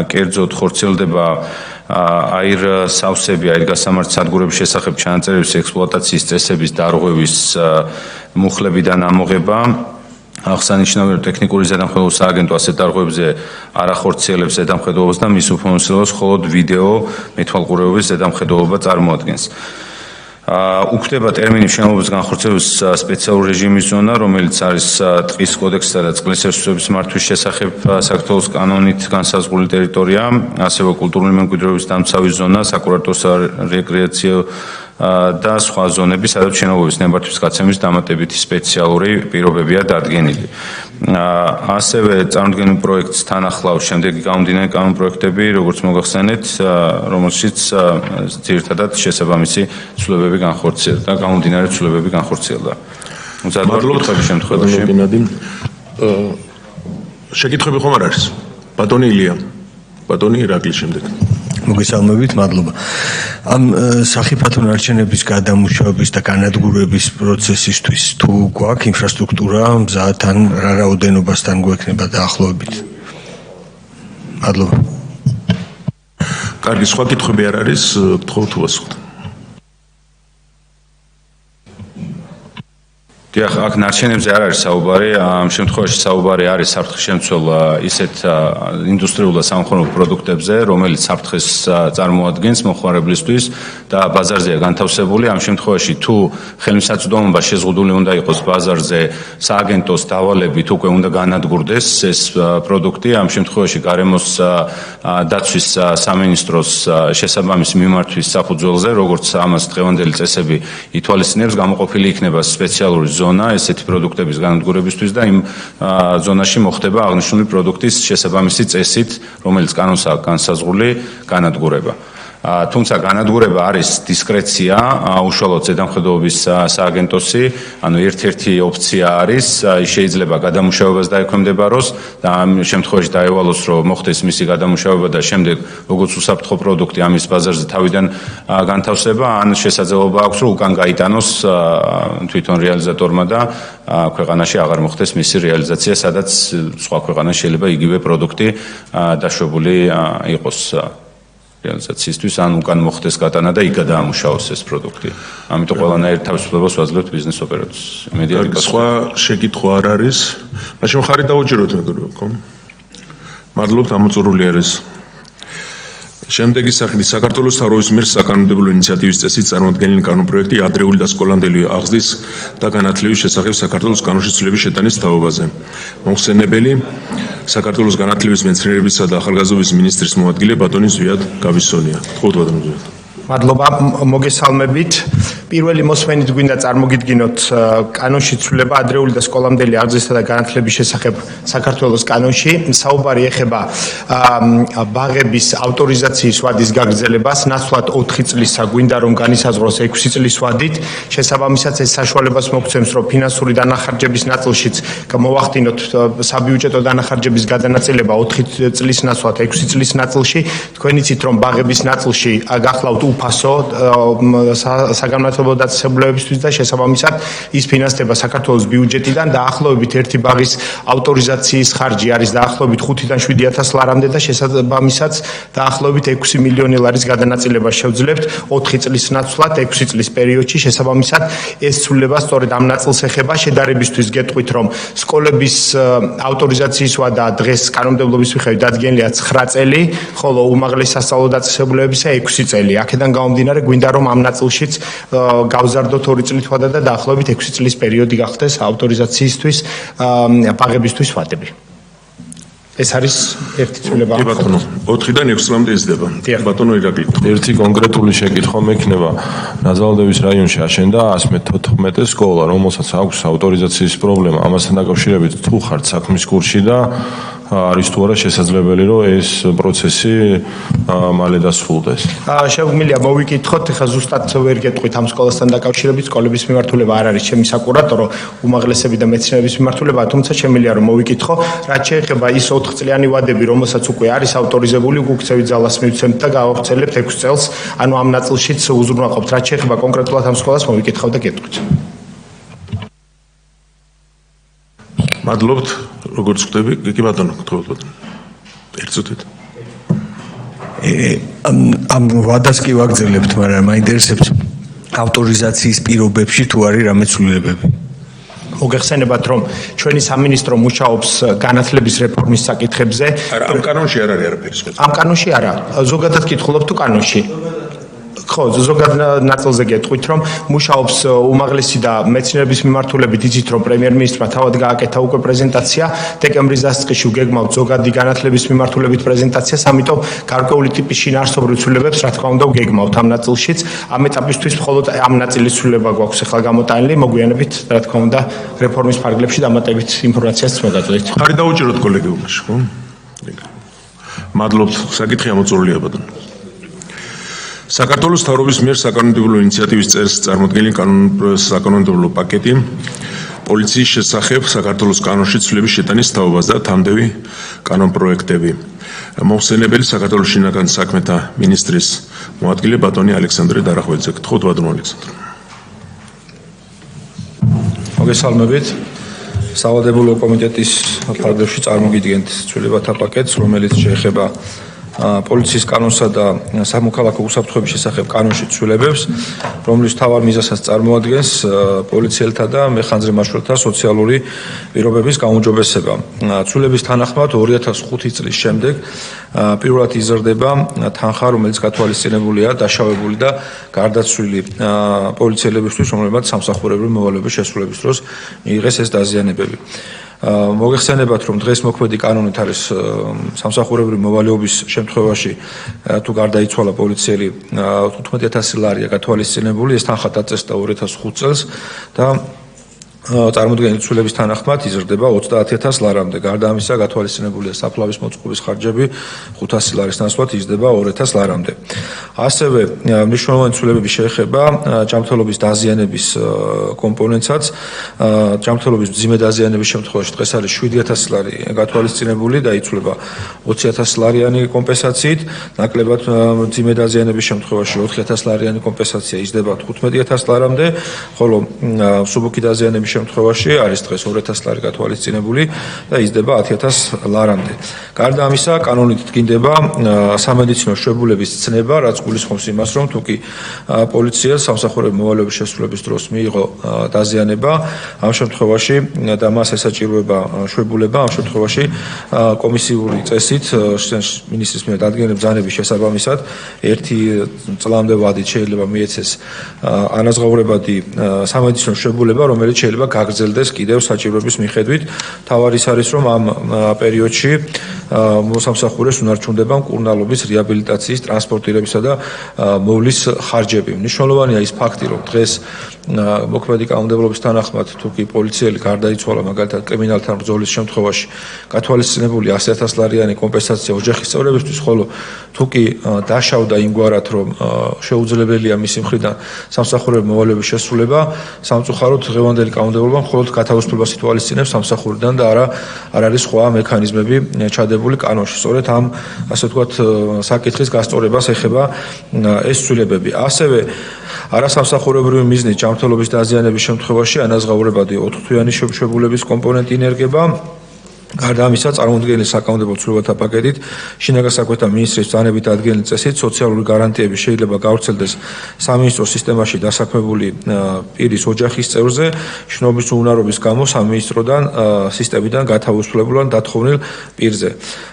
კერძოდ ხორციელდება აირსავსები, აირგასამართი სადგურების შესახებ ჩანაწერების ექსპლუატაციის წესების დარღვევის მუხლებიდან ამოღება. აღსანიშნავია, რომ ტექნიკური ზედამხედველობის სააგენტო ასეთ დარღვევებზე არ ახორციელებს ზედამხედველობას და მის უფროსობას მხოლოდ ვიდეო მეთვალყურეობის ზედამხედველობა წარმოადგენს. უქმდება ტერმინი მშენებლობის განხორციელების სპეციალური რეჟიმის ზონა, რომელიც არის ტყის კოდექსისა და წყლის რესურსების მართვის შესახებ საქართველოს კანონით განსაზღვრული ტერიტორია, ასევე კულტურული მემკვიდრეობის დამცავი ზონა, საკურორტო რეკრეაციო და სხვა ზონები, სადაც მშენებლობის ნებართვის გაცემის დამატებითი სპეციალური პირობებია დადგენილი. ასევე წარმოდგენილ პროექტს თან ახლავს შემდეგი გამომდინარე კანონპროექტები, როგორც მოგახსენეთ, რომელშიც ძირითადად შესაბამისი ცვლილებები განხორციელდა და გამომდინარე ცვლილებები განხორციელდა. მადლობთ შემთხვევაში. შეკითხვები ხომ არ არის? ბატონი ილია, ბატონი ირაკლი შემდეგ. მოგესალმებით, მადლობა. ამ სახიფათო ნარჩენების გადამუშავების და განადგურების პროცესისთვის თუ გვაქვს ინფრასტრუქტურა, მზათან რა რაოდენობასთან გვექნება დაახლოებით? მადლობა. კარგი, სხვა კითხვები არ არის, გთხოვთ უასხოთ. დიახ, აქ ნარჩენებზე არ არის საუბარი, ამ შემთხვევაში საუბარი არის საფრთხის შემცველ ისეთ ინდუსტრიულ და სამხმარებლო პროდუქტებზე, რომელიც საფრთხეს წარმოადგენს მოხმარებლისთვის და ბაზარზეა განთავსებული. ამ შემთხვევაში თუ ხელმისაწვდომობა შეზღუდული უნდა იყოს ბაზარზე, სააგენტოს დავალებით უკვე უნდა განადგურდეს ეს პროდუქტი. ამ შემთხვევაში გარემოს დაცვის სამინისტროს შესაბამისი მიმართვის საფუძველზე, როგორც ამას დღევანდელი წესები ითვალისწინებს, გამოყოფილი იქნება სპეციალური ზონა ესეთი პროდუქტების განადგურებისთვის და იმ ზონაში მოხდება აღნიშნული პროდუქტის შესაბამისი წესით, რომელიც კანონს აქვს განსაზღვრული განადგურება. თუმცა განადგურება არის დისკრეცია, უშუალოდ ზედამხედველობის სააგენტოსი, ანუ ერთ-ერთი ოფცია არის, შეიძლება გადამუშავებას დაექვემდებაროს და ამ შემთხვევაში დაევალოს, რომ მოხდეს მისი გადამუშავება და შემდეგ როგორც უსაფრთხო პროდუქტი ამის ბაზარზე თავიდან განთავსება, ან შესაძლებლობა აქვს, რომ უკან გაიტანოს თვითონ რეალიზატორმა და ქვეყანაში აღარ მოხდეს მისი რეალიზაცია, სადაც სხვა ქვეყანაში შეიძლება იგივე პროდუქტი დაშვებული იყოს რეალიზაციისთვის, ან უკან მოხდეს გატანა და იქ გადაამუშავოს ეს პროდუქტი. ამიტომ ყველანაირ თავისუფლებას ვაძლევთ ბიზნეს ოპერატორს. სხვა შეკითხვა არ არის. მაშინ ხარი დავუჭიროთ მეგობრებო, ხო? მადლობთ, ამოწურული არის. შემდეგი სახით საქართველოს თავრობის მიერ საკანონმდებლო ინიციატივის წესით წარმოქმნილი კანონპროექტი ადრეული და სკოლამდელი აღზრდის და განათლების შესახებ საქართველოს კანონში ცვლილების შეტანის თაობაზე. მოხსენებელი საქართველოს განათლების მეცნიერებისა და ახალგაზრდობის მინისტრის მოადგილე ბატონი ზვიად გავისონია. თხოვთ ბატონო ზვიად. მადლობა, მოგესალმებით. პირველი მოსმენით გვინდა წარმოგიდგინოთ კანონში ცვლილება ადრეული და სკოლამდელი აღზრდისა და განათლების შესახებ საქართველოს კანონში. საუბარი ეხება ბაღების ავტორიზაციის ვადის გაგრძელებას, ნაცვლად 4 წლისა გვინდა რომ განისაზღვროს 6 წლის ვადით. შესაბამისად ეს საშუალებას მოგცემს, რომ ფინანსური დანახარჯების ნაწილშიც მოვახდინოთ საბიუჯეტო დანახარჯების გადანაწილება 4 წლის ნაცვლად 6 წლის ნაწილში. თქვენ იცით რომ ბაღების ნაწილში გახლავთ უფასო საგანმანათლებლო დაწესებულებებისთვის და შესაბამისად ის ფინანსდება საქართველოს ბიუჯეტიდან. დაახლოებით ერთი ბაღის ავტორიზაციის ხარჯი არის დაახლოებით 5-დან 7,000 ლარამდე და შესაბამისად დაახლოებით 6 მილიონი ლარის გადანაწილება შევძლებთ 4 წლის ნაცვლად 6 წლის პერიოდში. შესაბამისად ეს ცვლილება სწორედ ამ ნაწილს ეხება. შედარებისთვის გეტყვით რომ სკოლების ავტორიზაციის ვადა დღეს კანონმდებლობის მიხედვით დადგენილია 9 წელი, ხოლო უმაღლესი სასწავლო დაწესებულებებისა 6 წელი. აქედან გამომდინარე გვინდა რომ ამ ნაწილშიც გავზარდოთ 2 წლით ვადა და დაახლოებით 6 წლის პერიოდი გახდეს ავტორიზაციისთვის ბაღებისთვის ვადები. ეს არის ერთი ცვლილება. კი ბატონო, 4-დან 6 წლამდე იზრდება. ბატონო ირაკლი. ერთი კონკრეტული შეკითხვა მექნება. ნაზალდების რაიონში აშენდა 114 სკოლა, რომელსაც აქვს ავტორიზაციის პრობლემა. ამასთან დაკავშირებით თუ ხართ საქმის კურსში და არის თუ არა შესაძლებელი რომ ეს პროცესი მალე დასრულდეს. შეგვიძლია მოვიკითხოთ, ხა ზუსტად ვერ გეტყვით ამ სკოლასთან დაკავშირებით, სკოლების მიმართულება არ არის ჩემი საკურატორო, უმაღლესები და მეცნიერების მიმართულება, თუმცა შემიძლია რომ მოვიკითხო, რაც შეეხება ის 4 წლიანი ვადები, რომელსაც უკვე არის ავტორიზებული, უკუქცევით ძალას მივცემთ და გავახცელებთ 6 წელს, ანუ ამ ნაწილშიც უზრუნველყოფთ, რაც შეეხება კონკრეტულად ამ სკოლას მოვიკითხავ და გეტყვით. მადლობთ, როგორც ხვდები, კი ბატონო, გთხოვთ ბატონო. ერთწუთით. ამ ვადას კი ვაგრძელებთ, მაგრამ მაინტერესებს ავტორიზაციის პირობებში თუ არის რამე ცვლილებები. მოგეხსენებათ რომ ჩვენი სამინისტრო მუშაობს განათლების რეფორმის საკითხებზე. ამ კანონში არ არის არაფერი სხვა. ამ კანონში არა. ზოგადად კითხულობ თუ კანონში. ხო, ზოგადად ნაწილზე გეტყვით რომ მუშაობს უმაღლესი და მეცნიერების მიმართულებით, იცით რომ პრემიერ-მინისტრმა თავად გააკეთა უკვე პრეზენტაცია, დეკემბრის დასაწყისში გეგმავთ ზოგადი განათლების მიმართულებით პრეზენტაციას, ამიტომ გარკვეული ტიპის შინაარსობრივ ცვლილებებს რა თქმა უნდა გეგმავთ ამ ნაწილშიც. ამ ეტაპისთვის მხოლოდ ამ ნაწილის ცვლილება გვაქვს ახლა გამოტანილი, მოგვიანებით რა თქმა უნდა რეფორმის ფარგლებში დამატებით ინფორმაციას მოგაწოდეთ. ხარი დაუჭიროთ კოლეგიუმში, ხო? მადლობთ, საკითხი ამოწურულია ბატონო. საქართველოს თავრობის მიერ საკანონმდებლო ინიციატივის წესს წარმოქმნილი საკანონმდებლო პაკეტი პოლიციის შესახებ საქართველოს კანონში ცვლილების შეტანის თაობას და თანმდევი კანონპროექტები. მოხსენებელი საქართველოს შინაგან საქმეთა მინისტრის მოადგილე ბატონი ალექსანდრე დარახვეძე. გთხოვთ ბატონო ალექსანდრე. მოგესალმებით. სავალდებულო კომიტეტის ფარგლებში წარმოგიდგენთ ცვლილებათა პაკეტს, რომელიც შეეხება პოლიციის კანონსა და სამოქალაქო უსაფრთხოების შესახებ კანონში ცვლილებებს, რომლის მთავარ მიზეზსაც წარმოადგენს პოლიციელთა და მეხანძრე მმართველთა სოციალური პირობების გაუმჯობესება. ცვლილების თანახმად 2005 წლის შემდეგ პირველად იზრდება თანხა, რომელიც გათვალისწინებულია დაშავებული და გარდაცვლილი პოლიციელებისთვის, რომლებმაც სამსახურებრივი მოვალეობის შესრულების დროს მიიღეს ეს დაზიანებები. მოგეხსენებათ, რომ დღეს მოქმედი კანონით არის სამსახურებრივი მოვალეობის შემთხვევაში თუ გარდაიცვალა პოლიციელი 15000 ლარია გათვალისწინებული, ეს თანხა დაწესდა 2005 წელს და წარმოდგენილი ცვლილების თანახმად იზრდება 30000 ლარამდე. გარდა ამისა, გათვალისწინებულია საფლავის მოწყობის ხარჯები 500 ლარის ნაცვლად იზრდება 2000 ლარამდე. ასევე მნიშვნელოვანი ცვლილებები შეეხება ჯანმრთელობის დაზიანების კომპონენტსაც. ჯანმრთელობის მძიმე დაზიანების შემთხვევაში დღეს არის 7000 ლარი გათვალისწინებული და იცვლება 20000 ლარიანი კომპენსაციით. ნაკლებად მძიმე დაზიანების შემთხვევაში 4000 ლარიანი კომპენსაცია იზრდება 15000 ლარამდე, ხოლო მსუბუქი დაზიანების შემთხვევაში არის დღეს 2000 ლარი გათვალისწინებული და იზრდება 10000 ლარამდე. გარდა ამისა, კანონით დგინდება სამედიცინო შებულების ცნება, რაც გულისხმობს იმას, რომ თუკი პოლიციელს სამსახურებრივი მოვალეობის შესრულების დროს მიიღო დაზიანება, ამ შემთხვევაში და მას ესაჭიროება შებულება, ამ შემთხვევაში კომისიური წესით მინისტრის მიერ დადგენილი ბრძანების შესაბამისად 1 წლამდე ვადით შეიძლება მიეცეს ანაზღაურებადი სამედიცინო შებულება, რომელიც შეიძლება გაგრძელდეს კიდევ საჭიროების მიხედვით. თავად ის არის, რომ ამ პერიოდში მოსამსახურეს უნარჩუნდება მკურნალობის რეაბილიტაციის, ტრანსპორტირებისა და მოვლის ხარჯები. მნიშვნელოვანია ის ფაქტი, რომ დღეს მოქმედი კანონმდებლობის თანახმად თუკი პოლიციელი გარდაიცვალა მაგალითად კრიმინალთან ბრძოლის შემთხვევაში გათვალისწინებული 100000 ლარიანი კომპენსაცია ოჯახის წევრებისთვის, ხოლო თუკი დაშავდა იმგვარად, რომ შეუძლებელია მისი მხრიდან სამსახურებრივი მოვალეობის შესრულება, სამწუხაროდ დღევანდელი კანონმდებლობა მხოლოდ გათავისუფლებას ითვალისწინებს სამსახურიდან და არ არის სხვა მექანიზმები ჩადებული კანონში. სწორედ ამ ასე ვთქვათ საკითხის გასწორებას ეხება ეს ცვლილებები. ასევე არასამსახურებრივი მიზნით ჯანმრთელობის დაზიანების შემთხვევაში ანაზღაურებადი 4 თვიანი შებულების კომპონენტი ინერგება. გარდა ამისა, წარმოუდგენელი საკანონმდებლო ცვლილებათა პაკეტით შინაგან საქმეთა მინისტრის ბრძანებით ადგენილი წესით სოციალური გარანტიები შეიძლება გავრცელდეს სამინისტრო სისტემაში დასაქმებული პირის ოჯახის წევრზე, შრომის უნარობის გამო სამინისტროდან სისტემიდან გათავისუფლებულან დათხოვნილ პირზე.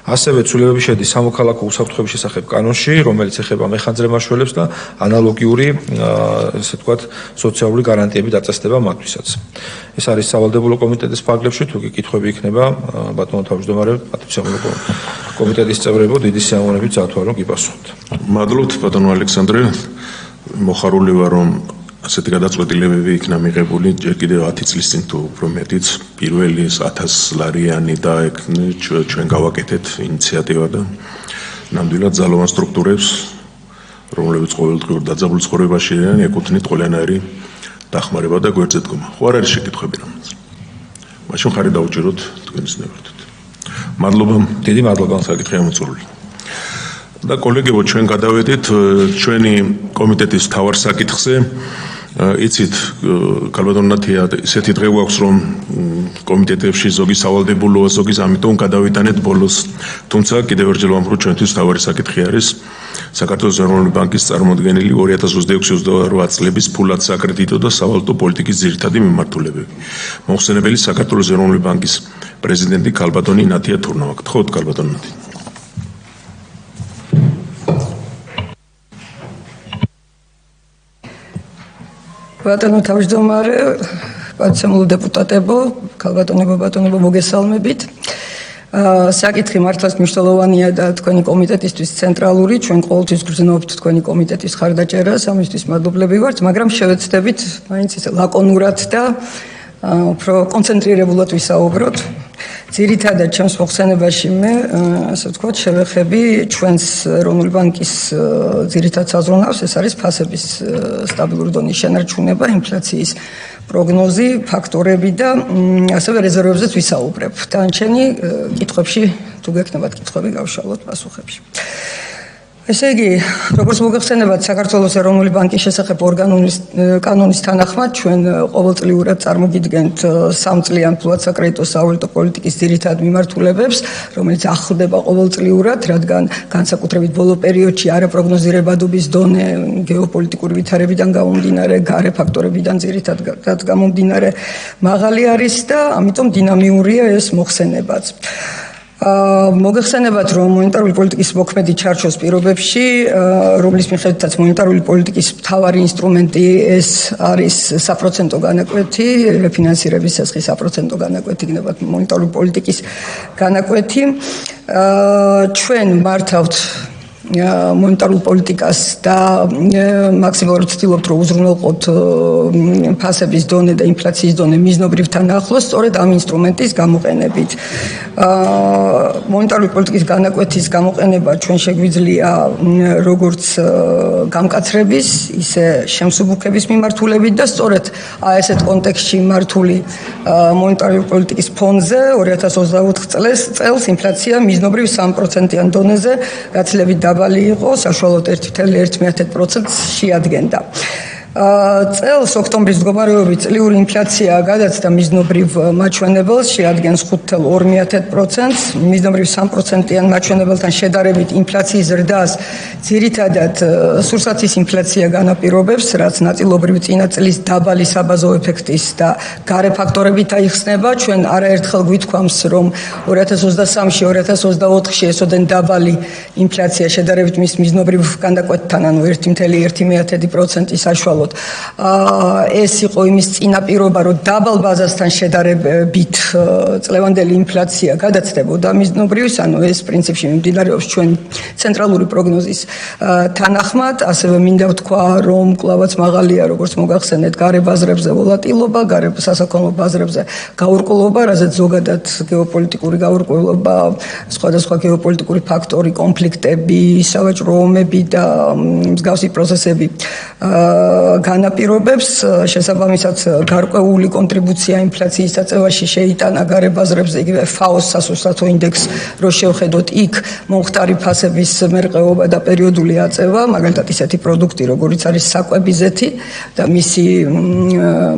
ასევე ცვლილებები შედის სამოქალაქო უსაფრთხოების შესახებ კანონში, რომელიც ეხება მეხანძრე მმართველებს და ანალოგიური, ესე ვთქვათ, სოციალური გარანტიები დაწესდება მათთვისაც. ეს არის სავალდებულო კომიტეტის ფარგლებში, თუ კი კითხვები იქნება ბატონო თავმჯდომარე, პატრიციამულო კომიტეტის წევრებო, დიდი სიამოვნებით წავთვალ, რომ გიპასუხოთ. მადლობთ ბატონო ალექსანდრე. მოხარული ვარ, რომ ასეთი გადაწყვეტილებები იქნა მიღებული ჯერ კიდევ 10 წლის წინ თუ უფრო მეტიც. პირველი 1000 ლარიანი და ჩვენ გავაკეთეთ ინიციატივა და ნამდვილად ძალოვან სტრუქტურებს, რომლებიც ყოველდღიურ დაძაბულ ცხოვრებაში არიან, ეკუთვნით ყველანაირი დახმარება და გვერდზე დგომა. ხო არ არის შეკითხვები რამაც? მაშინ ხარი დაუჭიროთ თქვენის ნებართვით. მადლობა, დიდი მადლობა საკითხი ამოწურული. და კოლეგებო, ჩვენ გადავედით ჩვენი კომიტეტის მთავარ საკითხზე. იცით, ქალბატონ ნათია, ისეთი დღე გვაქვს, რომ კომიტეტებში ზოგი სავალდებულოა, ზოგის ამიტომ გადავიტანეთ ბოლოს. თუმცა კიდევ ერთხელ ვამბობ, ჩვენთვის მთავარი საკითხი არის საქართველოს ეროვნული ბანკის წარმოდგენილი 2026-28 წლების ფულად საკრედიტო და სავალუტო პოლიტიკის ძირითადი მიმართულებები. მოხსენებელი საქართველოს ეროვნული ბანკის პრეზიდენტი ქალბატონი ნათია თურნავა. გთხოვთ, ქალბატონ ნათია. ბატონო თავმჯდომარე, პარლამენტარულ დეპუტატებო, ქალბატონებო, ბატონებო, მოგესალმებით. საკითხი მართლაც მნიშვნელოვანია და თქვენი კომიტეტისთვის ცენტრალური, ჩვენ ყოველთვის გრძნობთ თქვენი კომიტეტის ხარდაჭერას, ამისთვის მადლობლები ვართ, მაგრამ შევეცდებით მაინც ისე ლაკონურად და უფრო კონცენტრირებულად ვისაუბროთ. ძირითადად ჩემს მოხსენებაში მე, ასე ვთქვათ, შევეხები ჩვენს ეროვნული ბანკის ძირითად საზრუნავს, ეს არის ფასების სტაბილური დონის შენარჩუნება, ინფლაციის პროგნოზი, ფაქტორები და ასევე რეზერვებზეც ვისაუბრებ. დანარჩენი კითხვებში თუ გექნებათ კითხვები გავშალოთ პასუხებში. ესე იგი, როგორც მოგეხსენებათ, საქართველოს ეროვნული ბანკის შესახებ კანონის თანახმად ჩვენ ყოველწლიურად წარმოგიდგენთ 3 წლიან ფულად საკრედიტო სავალუტო პოლიტიკის ძირითად მიმართულებებს, რომელიც ახლდება ყოველწლიურად, რადგან განსაკუთრებით ბოლო პერიოდში არაპროგნოზირებადობის დონე გეოპოლიტიკური ვითარებიდან გამომდინარე, გარე ფაქტორებიდან ძირითადად გამომდინარე მაღალი არის და ამიტომ დინამიურია ეს მოხსენებაც. მოგეხსენებათ, რომ მონეტარული პოლიტიკის მოქმედი ჩარჩოს პირობებში, რომლის მიხედვითაც მონეტარული პოლიტიკის მთავარი ინსტრუმენტი ეს არის საპროცენტო განაკვეთი, რეფინანსირების შესახებ საპროცენტო განაკვეთი იქნება მონეტარული პოლიტიკის განაკვეთი. ჩვენ მართავთ მონეტარულ პოლიტიკას და მაქსიმალურად ვცდილობთ, რომ უზრუნველყოთ ფასების დონე და ინფლაციის დონე მიზნობრივთან ახლოს, სწორედ ამ ინსტრუმენტის გამოყენებით. მონეტარული პოლიტიკის განაკვეთის გამოყენება ჩვენ შეგვიძლია როგორც გამკაცრების, ისე შემსუბუქების მიმართულებით და სწორედ ესეთ კონტექსტში მართული მონეტარული პოლიტიკის ფონზე 2024 წელს ინფლაცია მიზნობრივ 3%-იან დონეზე გაცილებით დაბალი იყო, საშუალოდ 1.1% შეადგენდა. წელს ოქტომბრის მდგომარეობით წლიური ინფლაცია გადაცდა მიზნობრივ მაჩვენებელს, შეადგენს 5.2%-ს, მიზნობრივ 3%-იან მაჩვენებელთან შედარებით ინფლაციის ზრდას ძირითადად სურსათის ინფლაცია განაპირობებს, რაც ნაწილობრივ წინა წლის დაბალი საბაზო ეფექტის და გარე ფაქტორებით აიხსნება. ჩვენ არაერთხელ გვითქვამს, რომ 2023-ში, 2024-ში ესოდენ დაბალი ინფლაცია შედარებით მის მიზნობრივ განაკვეთთან, ანუ 1.1% საშუალოდ. ეს იყო იმის წინაპირობა, რომ დაბალ ბაზასთან შედარებით წლევანდელი ინფლაცია გადაცდებოდა მიზნობრივს, ანუ ეს პრინციპში მიმდინარეობს ჩვენ ცენტრალური პროგნოზის თანახმად, ასევე მინდა ვთქვა, რომ კვლავაც მაღალია, როგორც მოგახსენეთ, გარე ბაზრებზე ვლატილობა, გარე სასაქონლო ბაზრებზე გაურკვევლობა, რაზეც ზოგადად გეოპოლიტიკური გაურკვევლობა, სხვადასხვა გეოპოლიტიკური ფაქტორი, კონფლიქტები, სავაჭრო ომები და მსგავსი პროცესები განაპირობებს, შესაბამისად გარკვეული კონტრიბუცია ინფლაციის წაწევაში შეიტანა გარე ბაზრებზე, იგივე FAO-ს სასურსათო ინდექსს რო შევხედოთ, იქ მომხდარი ფასების მერყეობა და პერიოდული აწევა, მაგალითად ისეთი პროდუქტი, როგორიც არის საკვები ზეთი და მისი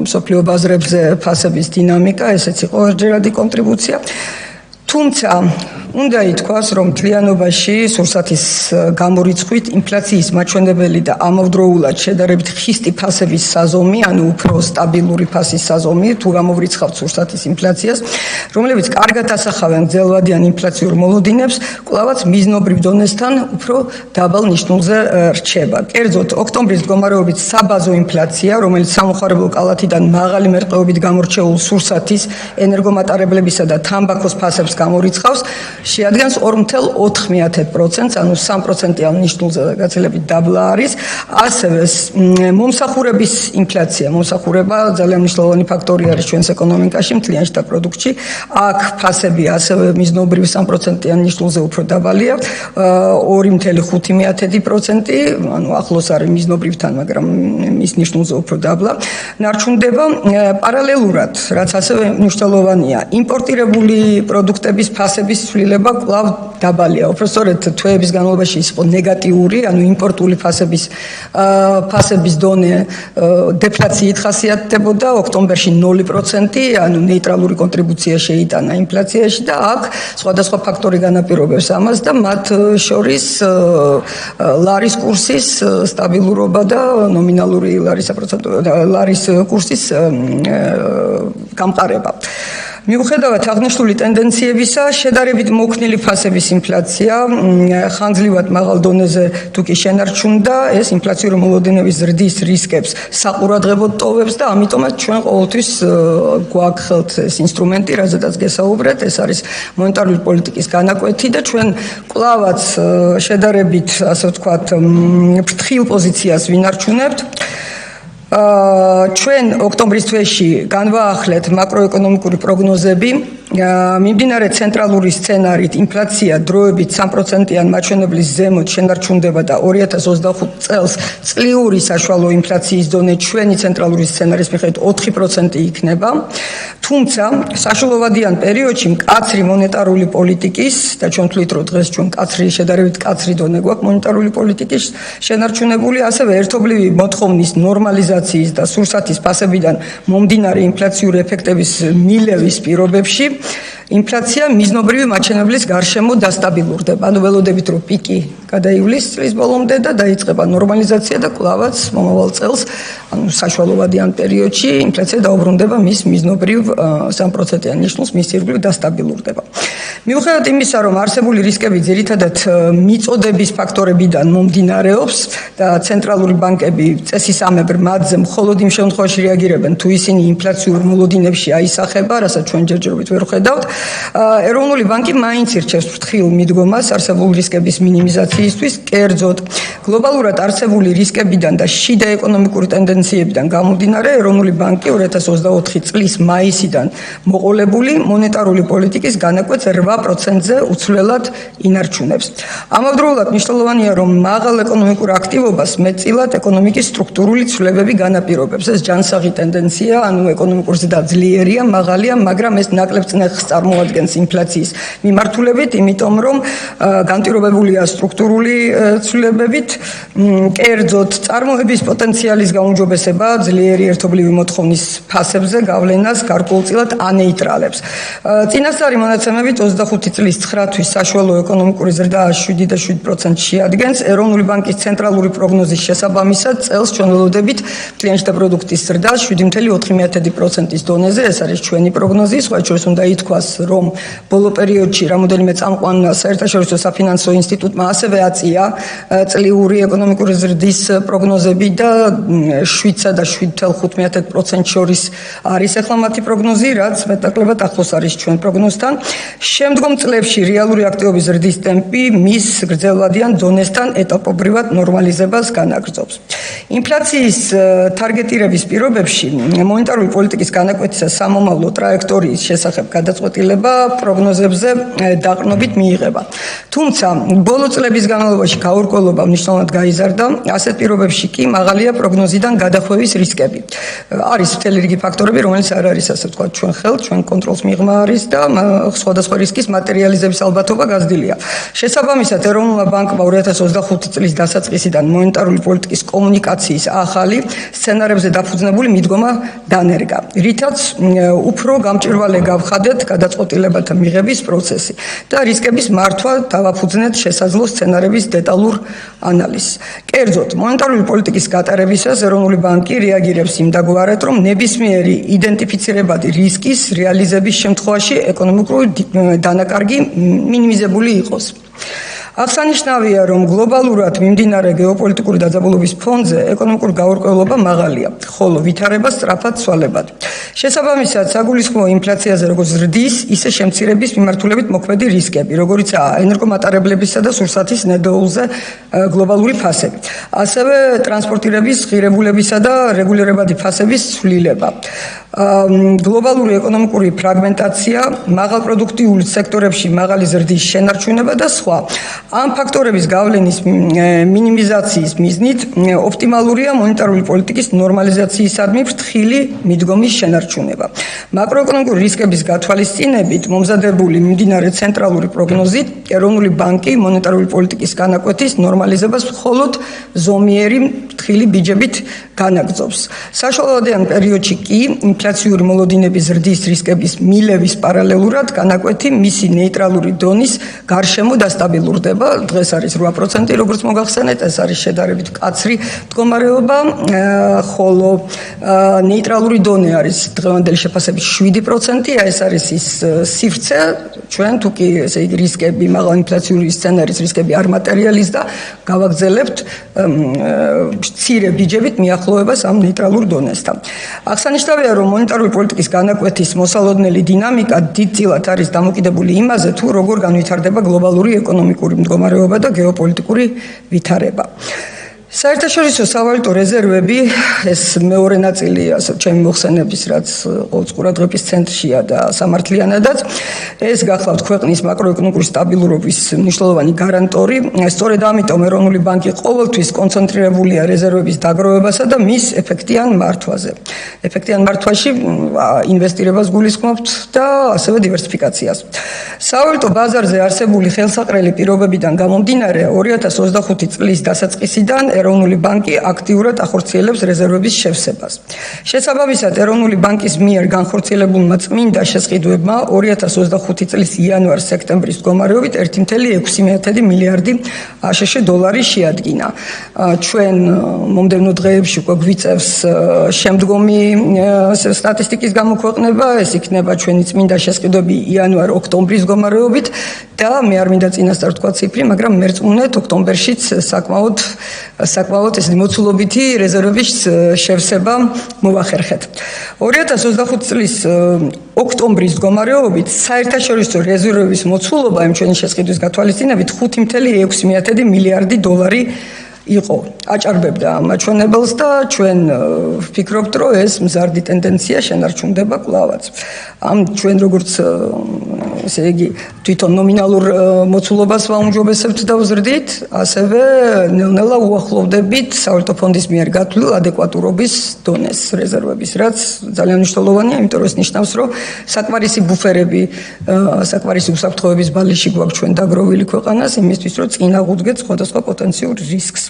მსოფლიო ბაზრებზე ფასების დინამიკა, ესეც იყო ერთჯერადი კონტრიბუცია. თუმცა უნდა ითქვას, რომ მთლიანობაში სურსათის გამორიცხვით ინფლაციის მაჩვენებელი და ამავდროულად შედარებით ხისტი ფასების საზომი, ანუ უფრო სტაბილური ფასის საზომი, თუ გამოვრიცხავთ სურსათის ინფლაციას, რომლებიც კარგად ასახავენ გრძელვადიან ინფლაციურ მოლოდინებს, კვლავაც მიზნობრივ დონესთან უფრო დაბალ ნიშნულზე რჩება. კერძოდ, ოქტომბრის მდგომარეობით საბაზო ინფლაცია, რომელიც სამხარებლო კალათიდან მაღალი მერყეობით გამორჩეულ სურსათის, ენერგომატარებლებისა და თამბაქოს ფასებს გამორიცხავს, შეადგენს 4.4%-ს, ანუ 3%-იან ნიშნულზე გაცილებით დაბლა არის. ასევე მომსახურების ინფლაცია, მომსახურება ძალიან მნიშვნელოვანი ფაქტორი არის ჩვენს ეკონომიკაში, მთლიან შტატ პროდუქტში. აქ ფასები ასევე მიზნობრივ 3%-იან ნიშნულზე უფრო დაბალია, 2.5%, ანუ ახლოს არის მიზნობრივთან, მაგრამ მის ნიშნულზე უფრო დაბლა. ნარჩუნდება პარალელურად, რაც ასევე მნიშვნელოვანია, იმპორტირებული პროდუქტების ფასების ცვლილება კვლავ დაბალია. უпростоრედ თვეების განმავლობაში ის იყო ნეგატიური, ანუ იმპორტული ფასების დონე დეფლაციით ხასიათდებოდა, ოქტომბერში 0%, ანუ ნეიტრალური კონტრიბუცია შეიტანა ინფლაციაში და აქ სხვადასხვა ფაქტორი განაპირობებს ამას და მათ შორის ლარის კურსის სტაბილურობა და ნომინალური ლარის კურსის გამყარება. მიუხედავად აღნიშნული ტენდენციებისა, შედარებით მოქნილი ფასების ინფლაცია ხანგრძლივად მაღალ დონეზე თუ კი შენარჩუნდა, ეს ინფლაციური მოლოდინების ზრდის რისკებს საყურადღებოდ ტოვებს და ამიტომაც ჩვენ ყოველთვის გვაქვს ეს ინსტრუმენტი, რაზედაც გესაუბრეთ, ეს არის მონეტარული პოლიტიკის განაკვეთი და ჩვენ კვლავაც შედარებით, ასე ვთქვათ, ფრთხილ პოზიციას ვინარჩუნებთ. ჩვენ ოქტომბრის თვეში განვაახლეთ მაკროეკონომიკური პროგნოზები. მიმდინარე ცენტრალური სცენარით ინფლაცია დროებით 3%-იან მაჩვენებლის ზემოთ შენარჩუნდება და 2025 წელს წლიური საშუალო ინფლაციის დონე ჩვენი ცენტრალური სცენარის მიხედვით 4% იქნება. თუმცა საშუალოვადიან პერიოდში მკაცრი მონეტარული პოლიტიკის და ჩვენ თვლით რომ დღეს ჩვენ შედარებით მკაცრი დონე გვაქვს მონეტარული პოლიტიკის შენარჩუნებული, ასევე ერთობლივი მოთხოვნის ნორმალიზაციის და სურსათის ფასებიდან მომდინარე ინფლაციური ეფექტების მილევის პირობებში ინფლაცია მიზნობრივი მაჩვენებლის გარშემო დასტაბილურდება. ანუ ველოდებით რომ პიკი გადაივლის წლის ბოლომდე და დაიწყება ნორმალიზაცია და კვლავაც მომავალ წელს, ანუ საშუალოვადიან პერიოდში ინფლაცია დაუბრუნდება მის მიზნობრივ 3%-იან ნიშნულს, მის ირგვლივ დასტაბილურდება. მიუხედავად იმისა, რომ არსებული რისკები ძირითადად მიწოდების ფაქტორებიდან მომდინარეობს და ცენტრალური ბანკები წესისამებრ მათზე მხოლოდ იმ შემთხვევაში რეაგირებენ, თუ ისინი ინფლაციურ მოლოდინებში აისახება, რასაც ჩვენ ჯერჯერობით ვერ ხედავთ, ეროვნული ბანკი მაინც ირჩევს ფრთხილ მიდგომას არსებული რისკების მინიმიზაციისთვის, კერძოდ გლობალურად არსებული რისკებიდან და შიდა ეკონომიკური ტენდენციებიდან გამომდინარე, ეროვნული ბანკი 2024 წლის მაისიდან მოყოლებული მონეტარული პოლიტიკის განაკვეთს 8%-ზე უცვლელად ინარჩუნებს. ამავდროულად მნიშვნელოვანია, რომ მაღალ ეკონომიკურ აქტივობას მეტწილად ეკონომიკის სტრუქტურული ცვლილებები განაპირობებს. ეს ჯანსაღი ტენდენცია, ანუ ეკონომიკური ზრდა ძლიერია, მაღალია, მაგრამ ეს ნაკლებ წნეხს წარმოადგენს ინფლაციის მიმართულებით, იმიტომ რომ განპირობებულია სტრუქტურული ცვლილებებით, კერძოდ წარმოების პოტენციალის გაუმჯობესება ძლიერი ერთობლივი მოთხოვნის ფასებზე გავლენას გარკვეულწილად ანეიტრალებს. წინასწარი მონაცემებით 25 წლის 9 თვის საშუალო ეკონომიკური ზრდა 7.7% შეადგენს. ეროვნული ბანკის ცენტრალური პროგნოზის შესაბამისად წელს ჩვენ ველოდებით მთლიანი შიდა პროდუქტის ზრდას 7.4%-ის დონეზე. ეს არის ჩვენი პროგნოზი. სხვა შორის უნდა ითქვას, რომ ბოლო პერიოდში რამოდენიმე წამყვან საერთაშორისო საფინანსო ინსტიტუტმა ასევე აწია წლიური ეკონომიკური ზრდის პროგნოზები და 7 და 7.5% შორის არის ახლა მათი პროგნოზი, რაც მეტნაკლებად ახლოს არის ჩვენ პროგნოზთან. შემდგომ წლებში რეალური აქტივობის ზრდის ტემპი მის გრძელვადიან დონესთან ეტაპობრივად ნორმალიზებას განაგრძობს. ინფლაციის თარგეტირების პირობებში მონეტარული პოლიტიკის განაკვეთისა სამომავლო ტრაექტორიის შესახებ გადაწყვეტილება პროგნოზებზე დაყრდნობით მიიღება. თუმცა ბოლო წლების განმავლობაში გაურკვევლობა მნიშვნელოვნად გაიზარდა, ასეთ პირობებში კი მაღალია პროგნოზიდან გადახვევის რისკები. არის მთელი რიგი ფაქტორები, რომელიც არ არის ასე ვთქვათ ჩვენ ხელთ, ჩვენ კონტროლს მიღმა არის და სხვადასხვა რისკის მატერიალიზების ალბათობა გაზრდილია. შესაბამისად, ეროვნულმა ბანკმა 2025 წლის დასაწყისიდან მონეტარული პოლიტიკის კომუნიკაციის ახალი სცენარებზე დაფუძნებული მიდგომა დანერგა, რითაც უფრო გამჭვირვალე გავხადეთ გადაწყვეტილებათა მიღების პროცესი და რისკების მართვა დავაფუძნეთ შესაძლო სცენარების დეტალურ ანალიზს. კერძოდ, მონეტარული პოლიტიკის გატარებისას ეროვნული ბანკი რეაგირებს იმდაგვარად, რომ ნებისმიერი იდენტიფიცირებადი რისკის რეალიზების შემთხვევაში ეკონომიკური დანაკარგი მინიმიზებული იყოს. აღსანიშნავია, რომ გლობალურად მიმდინარე გეოპოლიტიკური დაძაბულობის ფონზე ეკონომიკური გაურკვევლობა მაღალია, ხოლო ვითარება სწრაფად ცვალებადი. შესაბამისად, საგულისხმოა ინფლაციაზე როგორც ზრდის, ისე შემცირების მიმართულებით მოქმედი რისკები, როგორიცაა ენერგომატარებლებისა და სურსათის ნედოულზე გლობალური ფასები. ასევე ტრანსპორტირების, ღირებულებისა და რეგულირებადი ფასების ცვლილება. გლობალური ეკონომიკური ფრაგმენტაცია, მაღალპროდუქტიული სექტორებში მაღალი ზრდის შენარჩუნება და სხვა. ამ ფაქტორების გავლენის მინიმიზაციის მიზნით ოპტიმალურია მონეტარული პოლიტიკის ნორმალიზაციისადმი ფრთხილი მიდგომის შენარჩუნება. მაკროეკონომიკური რისკების გათვალისწინებით მომზადებული მიმდინარე ცენტრალური პროგნოზით ეროვნული ბანკი მონეტარული პოლიტიკის განაკვეთის ნორმალიზებას მხოლოდ ზომიერი ფრთხილი ბიჯებით განაგრძობს. საშუალოვადიან პერიოდში კი ინფლაციური მოლოდინების ზრდის რისკების მილევის პარალელურად განაკვეთი მისი ნეიტრალური დონის გარშემო დასტაბილურდება. დღეს არის 8%, როგორც მოგახსენეთ, ეს არის შედარებით მკაცრი მდგომარეობა, ხოლო ნეიტრალური დონე არის დღევანდელი შეფასებით 7%, ეს არის ის სივრცე, ჩვენ თუ კი ესე იგი რისკები, მაღალ ინფლაციური სცენარის რისკები არ მატერიალიზდა, გავაგზელებთ მცირე ბიჯებით მიახლოებას ამ ნეიტრალურ დონესთან. აღსანიშნავია, რომ მონეტარული პოლიტიკის განაკვეთის მოსალოდნელი დინამიკა დიდწილად არის დამოკიდებული იმაზე, თუ როგორ განვითარდება გლობალური ეკონომიკური მდგომარეობა და გეოპოლიტიკური ვითარება. საერთაშორისო სავალუტო რეზერვები ეს მეორე ნაწილი ასე ჩემი მოხსენების რაც ყოველწ ყურადღების ცენტრშია და სამართლიანადაც ეს გახლავთ ქვეყნის მაკროეკონომიკური სტაბილურობის მნიშვნელოვანი გარანტორი. სწორედ ამიტომ ეროვნული ბანკი ყოველთვის კონცენტრირებულია რეზერვების დაგროვებასა და მის ეფექტიან მართვაზე. ეფექტიან მართვაში ინვესტირებას გულისხმობთ და ასევე დივერსიფიკაციას. სავალუტო ბაზარზე არსებული ხელსაყრელი პირობებიდან გამომდინარე 2025 წლის დასაწყისიდან ეროვნული ბანკი აქტიურად ახორციელებს რეზერვების შევსებას. შესაბამისად, ეროვნული ბანკის მიერ განხორციელებულმა წმინდა შესყიდვებმა 2025 წლის იანვარ-სექტემბრის მდგომარეობით 1.6 მილიარდი აშშ დოლარი შეადგინა. ჩვენ მომდევნო დღეებში უკვე გვიწევს შემდგომი სტატისტიკის გამოქვეყნება, ეს იქნება ჩვენი წმინდა შესყიდვები იანვარ-ოქტომბრის მდგომარეობით და მე არ მინდა წინასწარ თქვა ციფრი, მაგრამ მერწმუნეთ ოქტომბერშიც საკმაოდ ეს მოცულობითი რეზერვების შევსება მოვახერხეთ. 2025 წლის ოქტომბრის მდგომარეობით საერთაშორისო რეზერვების მოცულობა იმ ჩვენი შესყიდვის გათვალისწინებით 5.6 მილიარდი დოლარი იყო. აჭარბებდა მაჩვენებელს და ჩვენ ვფიქრობთ, რომ ეს მზარდი ტენდენცია შენარჩუნდება კვლავაც. ამ ჩვენ როგორც ესე იგი თვითონ ნომინალურ მოცულობას ვაუმჯობესებთ და ვზრდით, ასევე ნელ-ნელა უახლოვდებით სავალუტო ფონდის მიერ გათვლილ ადეკვატურობის დონეს რეზერვების, რაც ძალიან მნიშვნელოვანია, იმიტომ რომ ეს ნიშნავს, რომ საკმარისი ბუფერები, საკმარისი უსაფრთხოების ბალიში გვაქვს ჩვენ დაგროვილი ქვეყანას იმისთვის, რომ წინ აღუდგეთ სხვადასხვა პოტენციურ რისკს.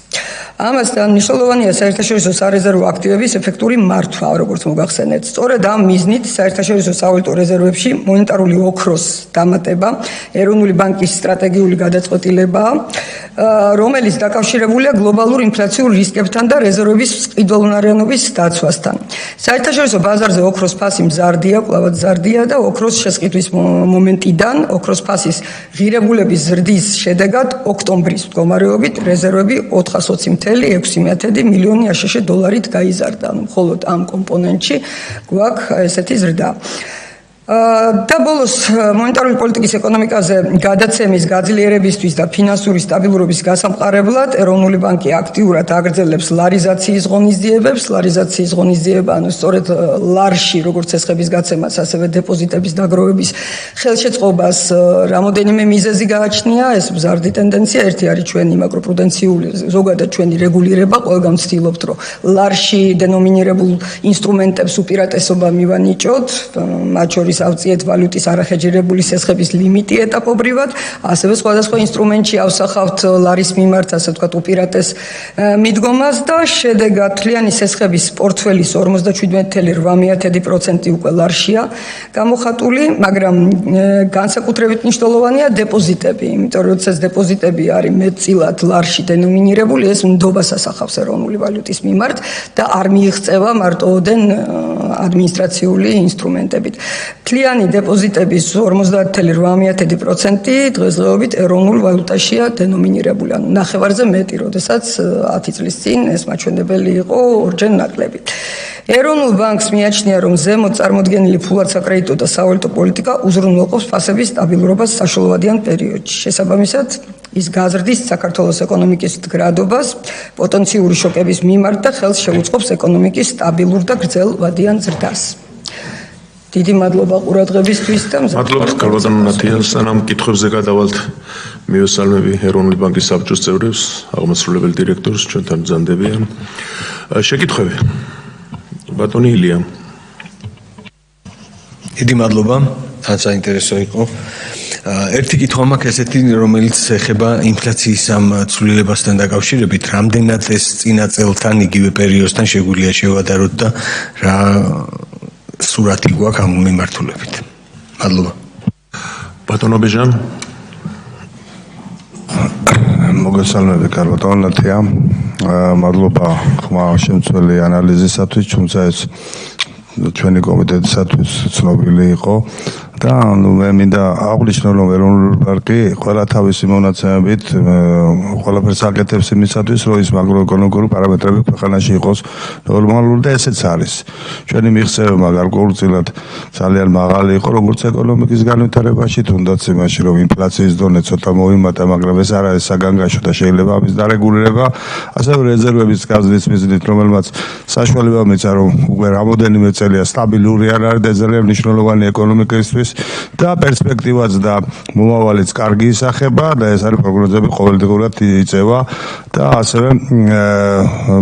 ამასთან მნიშვნელოვანია საერთაშორისო სარეზერვო აქტივების ეფექტური მართვა, როგორც მოგახსენეთ. სწორედ ამ მიზნით საერთაშორისო სავალუტო რეზერვებში მონეტარული ოქროს დამატება ეროვნული ბანკის სტრატეგიული გადაწყვეტილებაა, რომელიც დაკავშირებულია გლობალურ ინფლაციურ რისკებთან და რეზერვების ყიდულნარიანობის დაცვასთან. საერთაშორისო ბაზარზე ოქროს ფასი მზარდია, კვლავაც მზარდია და ოქროს შესყიდვის მომენტიდან ოქროს ფასის ღირებულების ზრდის შედეგად ოქტომბრის მდგომარეობით რეზერვები 420.6 მილიონი აშშ დოლარით გაიზარდა. მხოლოდ ამ კომპონენტში გვაქვს ესეთი ზრდა. და ბოლოს მონეტარული პოლიტიკის ეკონომიკაზე გადაცემის გაძლიერებისთვის და ფინანსური სტაბილურობის გასამყარებლად ეროვნული ბანკი აქტიურად აგრძელებს ლარიზაციის ღონისძიებებს. ლარიზაციის ღონისძიება, ანუ სწორედ ლარში, როგორც ცხების გაცემას, ასევე დეპოზიტების დაგროვების ხელშეწყობას რამოდენიმე მიზეზი გააჩნია. ეს მზარდი ტენდენცია, ერთი არის ჩვენი მაკროპრუდენციული, ზოგადად ჩვენი რეგულირება, ყველგან ვცდილობთ, რომ ლარში დენომინირებულ ინსტრუმენტებს უპირატესობა მივანიჭოთ, მათ შორის ავწიეთ ვალუტის არახეჯერებული სესხების ლიმიტი ეტაპობრივად, ასევე სხვადასხვა ინსტრუმენტში ავსახავთ ლარის მიმართ, ასე ვთქვათ, უპირატეს მიდგომას და შედეგად თლიანი სესხების პორტფელის 57.8% უკვე ლარშია გამოხატული, მაგრამ განსაკუთრებით მნიშვნელოვანია დეპოზიტები, იმიტომ რომ როდესაც დეპოზიტები არის მეტწილად ლარში დენომინირებული, ეს ნდობას ასახავს ეროვნული ვალუტის მიმართ და არ მიიღწევა მარტოოდენ ადმინისტრაციული ინსტრუმენტებით. თლიანი დეპოზიტების 50.8% დღესდღეობით ეროვნულ ვალუტაშია დენომინირებული, ანუ ნახევარზე მეტი, როდესაც 10 წლის წინ ეს მაჩვენებელი იყო ორჯერ ნაკლები. ეროვნულ ბანკს მიაჩნია, რომ ზემოთ წარმოდგენილი ფულადსაკრედიტო და სავალუტო პოლიტიკა უზრუნველყოფს ფასების სტაბილურობას საშუალოვადიან პერიოდში. შესაბამისად, ის გაზრდის საქართველოს ეკონომიკის მდგრადობას პოტენციური შოკების მიმართ და ხელს შეუწყობს ეკონომიკის სტაბილურ და გრძელ ვადიან ზრდას. დიდი მადლობა ყურადღებისთვის და მადლობთ ქალბატონო ნათია. სანამ კითხვებზე გადავალთ, მივესალმები ეროვნული ბანკის საბჭოს წევრებს, აღმასრულებელ დირექტორს, ჩვენთან ბრძანდებიან. შეკითხვები. ბატონი ილია. დიდი მადლობა, თან საინტერესო იყო. ერთი კითხვა მაქვს ესეთი, რომელიც ეხება ინფლაციის ამ ცვლილებასთან დაკავშირებით, რამდენად ეს წინა წელთან იგივე პერიოდთან შეგვიძლია შევადაროთ და რა სურათი გვაქვს ამ მიმართულებით. მადლობა. ბატონო ბეჟან. მოგესალმები ქალბატონო ნათია. მადლობა ხმა შემცველი ანალიზისათვის, თუმცა ეს ჩვენი კომიტეტისათვის ცნობილი იყო და მე მინდა აღვნიშნო რომ ეროვნული პარკი ყველა თავისი მონაცემებით ყველაფერს აკეთებს იმისათვის რომ ის მაკროეკონომიკური პარამეტრები ქვეყანაში იყოს ნორმალური და ესეც არის ჩვენი მიღწევება გარკვეულწილად ძალიან მაღალი იყო როგორც ეკონომიკის განვითარებაში თუნდაც იმაში რომ ინფლაციის დონე ცოტა მოიმატა მაგრამ ეს არ არის საგანგაშო და შეიძლება ამის დარეგულირება ასევე რეზერვების გაზრის მიზნით რომელმაც საშუალება მისცა რომ უკვე რამოდენიმე წელია სტაბილური არ არის და ძალიან მნიშვნელოვანი ეკონომიკისთვის და პერსპექტივაც და მომავალიც კარგი ისახება და ეს არის პროგნოზები ყოველდღურად იწევა და ასევე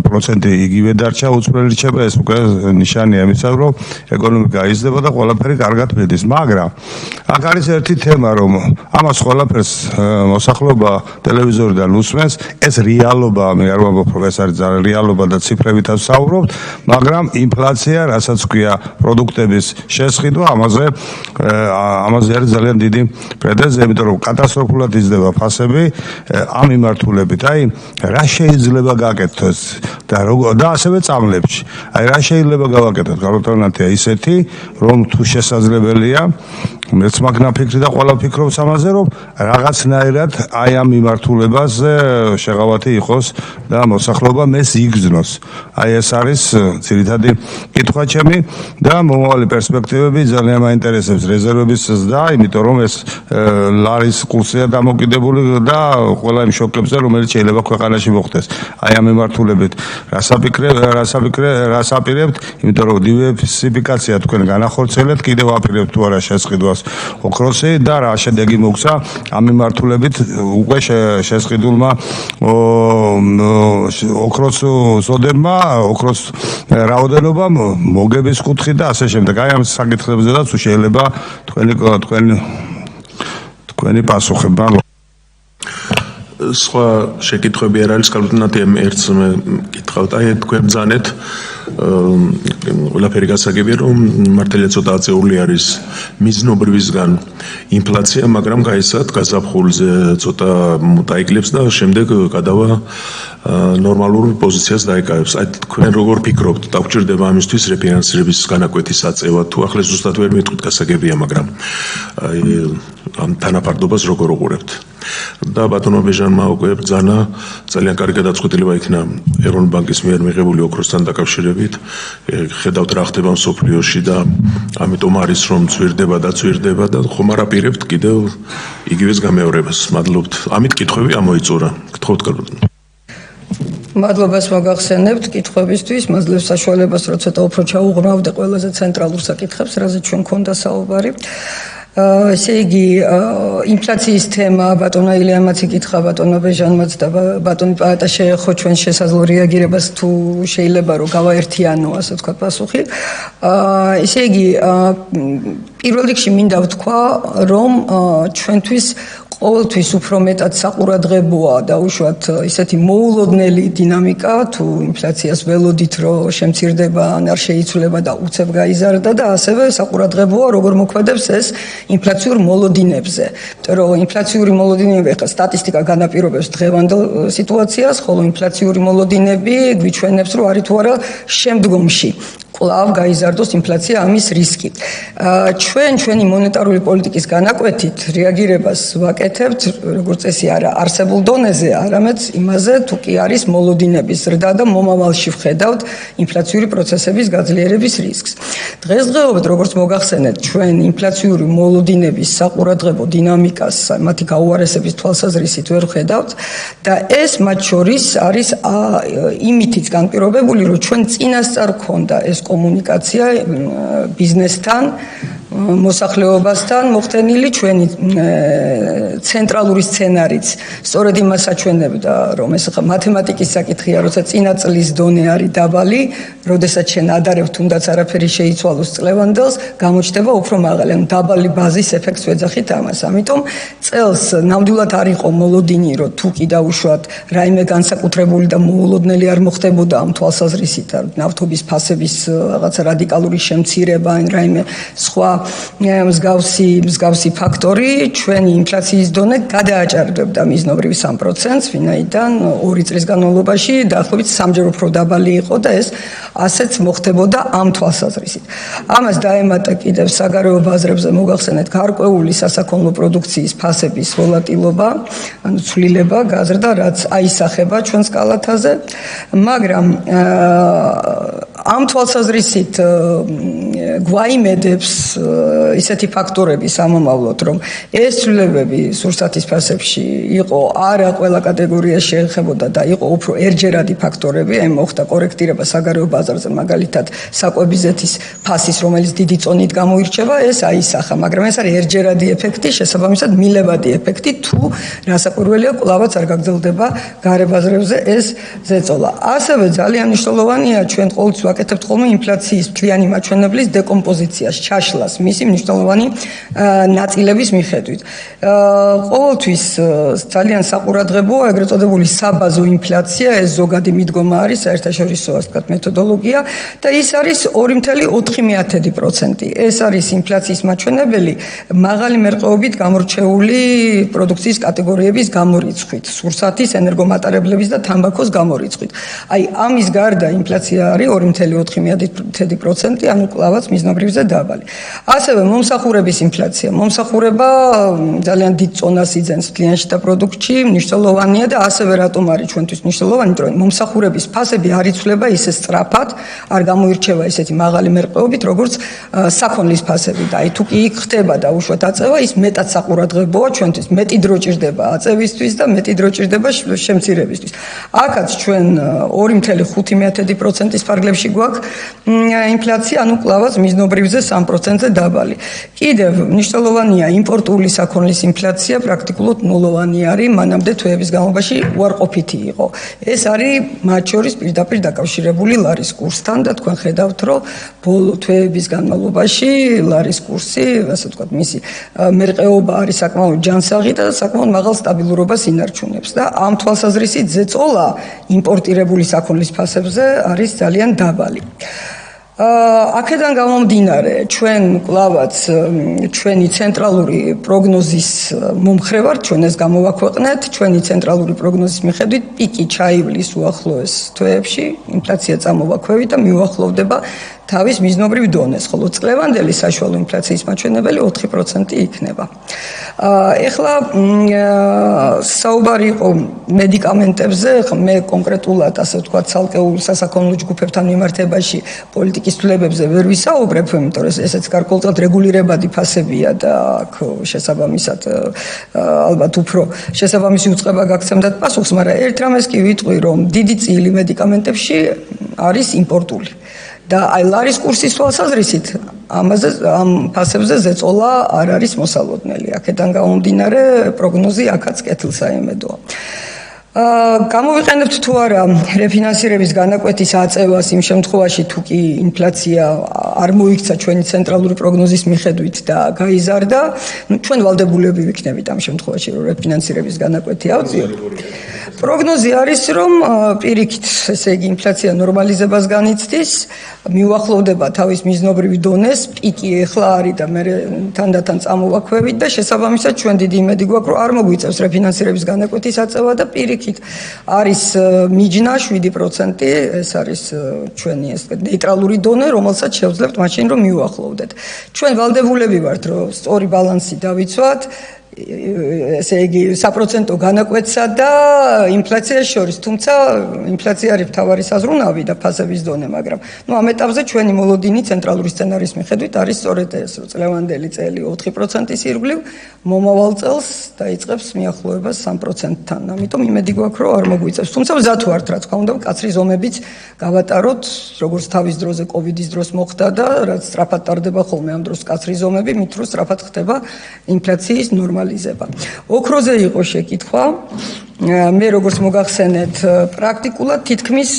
პროცენტი იგივე დარჩა უცვლელი რჩება ეს უკვე ნიშანია იმისა რომ ეკონომიკა იზრდება და ყველაფერი კარგად მიდის მაგრამ აქ არის ერთი თემა რომ ამას ყველაფერს მოსახლეობა ტელევიზორიდან უსმენს ეს რეალობა მე არ ვამბობ რომ ეს არის ძალიან რეალობა და ციფრებითაც ვსაუბრობთ მაგრამ ინფლაცია რასაც ქვია პროდუქტების შესყიდვა ამაზე არის ძალიან დიდი პრეტენზია იმიტომ რომ კატასტროფულად იზრდება ფასები ამ მიმართულებით აი რა შეიძლება გაკეთოს და ასევე წამლებში აი რა შეიძლება გავაკეთოთ გარკვეულწილადია ისეთი რომ თუ შესაძლებელია მეც მაგნა ფიქრი და ყველა ფიქრობს ამაზე რომ რაღაცნაირად აი ამ მიმართულებაზე შეღავათი იყოს და მოსახლეობა მეს იგრძნოს აი ეს არის ძირითადი კითხვა ჩემი და მომავალი პერსპექტივები ძალიან მაინტერესებს რეზერვების ზრდა იმიტომ რომ ეს ლარის კურსია დამოკიდებული და ყველა იმ შოკებზე რომელიც შეიძლება ქვეყანაში მოხდეს აი ამ მიმართულებით რას აპირებთ იმიტომ რომ დივერსიფიკაცია თქვენ განახორციელებთ კიდევ აპირებთ თუ არა შესყიდვას ოქროსი და რა შედეგი მოგცა ამ მიმართულებით უკვე შესყიდულმა ოქროს ზოდებმა ოქროს რაოდენობამ მოგების კუთხით და ასე შემდეგ აი ამ საკითხებზედაც შეიძლება თქვენი პასუხება სხვა შეკითხვები არ არის კალბინატი ერთს მე კითხავთ აი თქვენ ბრძანეთ ყველაფერი გასაგებია რომ მართალია ცოტა აწეული არის მიზნობრივისგან ინფლაცია მაგრამ გაიცათ გაზაფხულზე ცოტა დაიკლებს და შემდეგ გადავა ნორმალურ პოზიციას დაიკავებს აი თქვენ როგორ ფიქრობთ დაგჭირდება ამისთვის რეფინანსირების განაკვეთის აწევა თუ ახლა ზუსტად ვერ მეტყვით გასაგებია მაგრამ აი ამ თანაფარდობას როგორ უყურებთ და ბატონო ბეჟანმა უკვე ბრძანა ძალიან კარგი გადაწყვეტილება იქნა ეროვნული ბანკის მიერ მიღებული ოქროსთან დაკავშირებით ხედავთ რა ხდება მსოფლიოში და ამიტომ არის რომ ძვირდება და ხომ არ აპირებთ კიდევ იგივეს გამეორებას მადლობთ ამით კითხვები ამოიწურა გთხოვთ კარგად მადლობას მოგახსენებთ კითხვებისთვის მაძლევს საშუალებას რომ ცოტა უფრო ჩაუღრმავდე ყველაზე ცენტრალურ საკითხებს რაზეც ჩვენ გქონდა საუბარი ესე იგი ინფლაციის თემა ბატონო ილიამაც იკითხა ბატონო ბეჟანმაც და ბატონი პაატა შეეხო ჩვენ შესაძლო რეაგირებას თუ შეიძლება რომ გავაერთიანო ასე ვთქვათ პასუხი ესე იგი პირველ რიგში მინდა ვთქვა რომ ჩვენთვის ყოველთვის უფრო მეტად საყურადღებოა და უშუალოდ ისეთი მოულოდნელი დინამიკა თუ ინფლაციას ველოდით რომ შემცირდება ან არ შეიცვლება და უცებ გაიზარდა და ასევე საყურადღებოა როგორ მოქმედებს ეს ინფლაციურ მოლოდინებზე. იმიტომ რომ ინფლაციური მოლოდინები ხა სტატისტიკა განაპირობებს დღევანდელ სიტუაციას, ხოლო ინფლაციური მოლოდინები გვიჩვენებს რომ არის თუ არა შემდგომში კვლავ გაიზარდოს ინფლაცია ამის რისკი. ჩვენი მონეტარული პოლიტიკის განაკვეთით რეაგირებას ვაკეთებთ როგორც წესი არა არსებულ დონეზე, არამედ იმაზე თუ კი არის მოლოდინების ზრდა და მომავალში ვხედავთ ინფლაციური პროცესების გაძლიერების რისკს. დღესდღეობით როგორც მოგახსენეთ, ჩვენ ინფლაციური მოლოდინების საყურადღებო დინამიკას მათი გაუარესების თვალსაზრისით ვერ ვხედავთ და ეს მათ შორის არის იმითიც განპირობებული, რომ ჩვენ წინასწარ გქონდა ეს კომუნიკაცია ბიზნესთან მოსახლეობასთან მოხდენილი ჩვენი ცენტრალური სცენარიც სწორედ იმას აჩვენებდა რომ ეს ხა მათემატიკის საკითხია როცა წინა წლის დონე არის დაბალი როდესაც შენ ადარებ თუნდაც არაფერი შეიცვალოს წლევანდელს გამოჩნდება უფრო მაღალი ან დაბალი ბაზის ეფექტს ვეძახით ამას ამიტომ წელს ნამდვილად არ იყო მოლოდინი რომ თუ კი დაუშვათ რაიმე განსაკუთრებული და მოულოდნელი არ მოხდებოდა ამ თვალსაზრისით ნავთობის ფასების რაღაცა რადიკალური შემცირება ან რაიმე სხვა მსგავსი ფაქტორი ჩვენი ინფლაციის დონე გადააჭარბებდა მიზნობრივ 3%-ს, ვინაიდან 2 წლის განმავლობაში დაახლოებით 3-ჯერ უფრო დაბალი იყო და ეს ასეც მოხდებოდა ამ თვალსაზრისით. ამას დაემატა კიდევ საგარეო ბაზრებზე მოგახსენეთ გარკვეული სასაქონლო პროდუქციის ფასების ვოლატილობა, ანუ ცვლილება გაზრდა, რაც აისახება ჩვენს კალათაზე, მაგრამ ამ თვალსაზრისით გვაიმედებს ისეთი ფაქტორები სამომავლოდ, რომ ეს ცვლილებები სურსათის ფასებში იყო არა ყველა კატეგორიას შეეხებოდა და იყო უფრო ერჯერადი ფაქტორები, აი მოხდა კორექტირება საგარეო ბაზარზე, მაგალითად საკვებიზეთის ფასის, რომელიც დიდი წონით გამოირჩევა, ეს აისახა, მაგრამ ეს არის ერჯერადი ეფექტი, შესაბამისად მილებადი ეფექტი, თუ რასაკვირველია, კვლავაც არ გაგრძელდება გარე ბაზრებზე ეს ზეწოლა. ასევე ძალიან მნიშვნელოვანია ჩვენ ყოველთვის ვაკეთებთ ხოლმე ინფლაციის მთლიანი მაჩვენებლის დეკომპოზიციას, ჩაშლას, მისი მნიშვნელოვანი ნაწილების მიხედვით. ყოველთვის ძალიან საყურადღებოა ეგრეთ წოდებული საბაზო ინფლაცია, ეს ზოგადი მიდგომა არის, საერთაშორისო ასე ვთქვათ მეთოდოლოგია და ის არის 2.4%. ეს არის ინფლაციის მაჩვენებელი მაღალი მერყეობით გამორჩეული პროდუქციის კატეგორიების გამორიცხვით, სურსათის, ენერგომატარებლების და თამბაქოს გამორიცხვით. აი ამის გარდა ინფლაცია არის 2.4%, ანუ კლავაც მიზნობრივზე დაბალი. ასევე მომსახურების ინფლაცია. მომსახურება ძალიან დიდ წონას იძენს მთლიანში და პროდუქტში, მნიშვნელოვანია და ასევე რატომ არის ჩვენთვის მნიშვნელოვანი, რომ მომსახურების ფასები არ იცვლება ისე სწრაფად, არ გამოირჩევა ისეთი მაღალი მერყეობით, როგორც საქონლის ფასები და აი თუ კი იქ ხდება და უშუალოდ აწევა, ის მეტად საყურადღებოა ჩვენთვის. მეტი დრო ჭირდება აწევისთვის და მეტი დრო ჭირდება შემცირებისთვის. აქაც ჩვენ 2.5%-ის ფარგლებში გვაქვს ინფლაცია, ანუ კლავაც მიზნობრივზე 3%-ზე დაბალი. კიდევ მნიშვნელოვანია იმპორტული საქონლის ინფლაცია, პრაქტიკულად ნულოვანი არის, მანამდე თვეების განმავლობაში უარყოფითი იყო. ეს არის მათ შორის პირდაპირ დაკავშირებული ლარის კურსთან და თქვენ ხედავთ, რომ ბოლო თვეების განმავლობაში ლარის კურსი, ასე ვთქვათ, მისი მერყეობა არის საკმაოდ ჯანსაღი და საკმაოდ მაღალ სტაბილურობას ინარჩუნებს და ამ თვალსაზრისით ზეწოლა იმპორტირებული საქონლის ფასებზე არის ძალიან დაბალი. აქედან გამომდინარე, ჩვენ კლავაც ჩვენი ცენტრალური პროგნოზის მომხრე ვართ, ჩვენ ეს გამოვაქვეყნეთ, ჩვენი ცენტრალური პროგნოზის მიხედვით პიკი ჩაივლის უახლოეს თვეებში, ინფლაცია წამოვაქვევით და მიუახლოვდება თავის მიზნობრივ დონეს, ხოლო წლევანდელი საშუალო ინფლაციის მაჩვენებელი 4% იქნება. ეხლა საუბარი იყო მედიკამენტებზე, მე კონკრეტულად ასე ვთქვათ, ცალკეულ სასაქონლო ჯგუფებთან მიმართებაში პოლიტიკის ცვლილებებზე ვერ ვისაუბრებ, იმიტომ რომ ესეც გარკვეულწილად რეგულირებადი ფასებია და აქ შესაბამისად ალბათ უფრო შესაბამისი უწყება გაგცემდათ პასუხს, მაგრამ ერთ რამეს კი ვიტყვი, რომ დიდი წილი მედიკამენტებში არის იმპორტული. და აი ლარის კურსის თვალსაზრისით ამ ფასებზე ზეწოლა არ არის მოსალოდნელი. აქედან გამომდინარე პროგნოზი აქაც კეთილს აემედოა. გამოვიყენებთ თუ არა რეფინანსირების განაკვეთის აწევას იმ შემთხვევაში თუ კი ინფლაცია არ მოიქცა ჩვენი ცენტრალური პროგნოზის მიხედვით და გაიზარდა, ჩვენ ვალდებულები ვიქნებით ამ შემთხვევაში რომ რეფინანსირების განაკვეთი ავწიოთ. პროგნოზი არის რომ პირიქით, ესე იგი ინფლაცია ნორმალიზებას განიცდის, მიუახლოვდება თავის მიზნობრივ დონეს, პიკი ეხლა არის და მე თანდათან წამოვაქვევით და შესაბამისად ჩვენ დიდი იმედი გვაქვს რომ არ მოგვიწევს რეფინანსირების განაკვეთის აწევა და პირიქით არის მიჯნა 7%, ეს არის ჩვენი ეს ნეიტრალური დონე, რომელსაც შევძლებთ მაშინ რომ მიუახლოვდეთ. ჩვენ ვალდებულები ვართ რომ სწორი ბალანსი დავიცვათ, ესე იგი 3% განაკვეთსა და ინფლაციას შორის, თუმცა ინფლაცია არის მთავარი საზრუნავი და ფასების დონე, მაგრამ ამ ეტაპზე ჩვენი მოლოდინი ცენტრალური სცენარის მიხედვით არის სწორედ ეს, რომ წლევანდელი წელი 4%-ის ირგვლივ, მომავალ წელს დაიწყებს მიახლოებას 3%-თან. ამიტომ იმედი გვაქვს, რომ არ მოგვიწევს. თუმცა მზად ვართ, რა თქმა უნდა, მკაცრი ზომებიც გავატაროთ, როგორც თავის დროზე კოვიდის დროს მოხდა და რაც სწრაფად ტარდება ხოლმე ამ დროს მკაცრი ზომები, მით რო სწრაფად ხდება ინფლაციის ნორმალიზება. ოქროზე იყო შეკითხვა. მე როგორც მოგახსენეთ, პრაქტიკულად თითქმის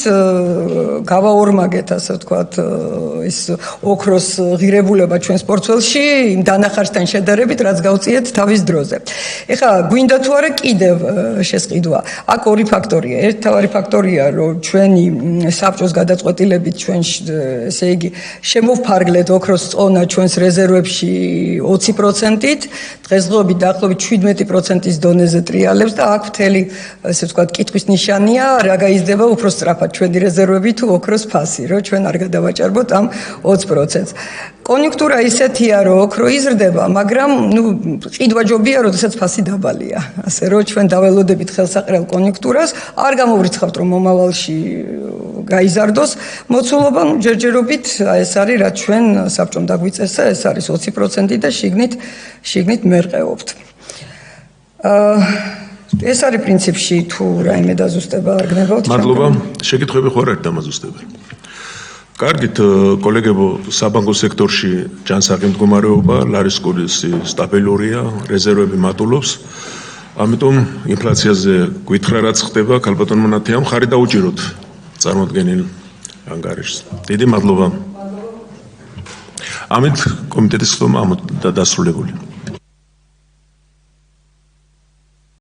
გავაორმაგეთ, ასე ვთქვათ, ის ოქროს ღირებულება ჩვენს პორტფელში იმ დანახარსთან შედარებით, რაც გავწიეთ თავის დროზე. ეხლა გვინდა თუ არა კიდევ შესყიდვა. აქ ორი ფაქტორია. ერთთავარი ფაქტორია, რომ ჩვენი საბჭოს გადაწყვეტილებით ჩვენ ესე იგი შემოვფარგლეთ ოქროს წონა ჩვენს რეზერვებში 20%-ით, დღესდღეობით დაახლოებით 17%-ის დონეზე ტრიალებს და აქ მთელი ასე ვთქვათ, კითხვის ნიშანია, რა გაიზრდება უფრო სწრაფად ჩვენი რეზერვები თუ ოქროს ფასი, რომ ჩვენ არ გადავაჭარბოთ ამ 20%-ს. კონიუნქტურა ისეთია, რომ ოქრო იზრდება, მაგრამ ყიდვა ჯობია, როდესაც ფასი დაბალია. ასე რომ ჩვენ დაველოდებით ხელსაყრელ კონიუნქტურას, არ გამოვრიცხავთ, რომ მომავალში გაიზარდოს მოცულობა, ჯერჯერობით ეს არის, რაც ჩვენ საბჭომ დაგვიწესა, ეს არის 20% და შიგნით მერყეობთ. ეს არის პრინციპში თუ რაიმე დაზუსტება არ გნებავთ. მადლობა. შეკითხვები ხო არ არის დამაზუსტებელი? კარგით, კოლეგებო, საბანკო სექტორში ჯანსაღი მდგომარეობა, ლარის კურსი სტაბილურია, რეზერვები მატულობს. ამიტომ ინფლაციაზე გვითხრა რაც ხდება, ქალბატონო ნათია, მხარი დაუჭიროთ წარმოადგენილ ანგარიშს. დიდი მადლობა. ამით კომიტეტის ხდომა დასრულებული.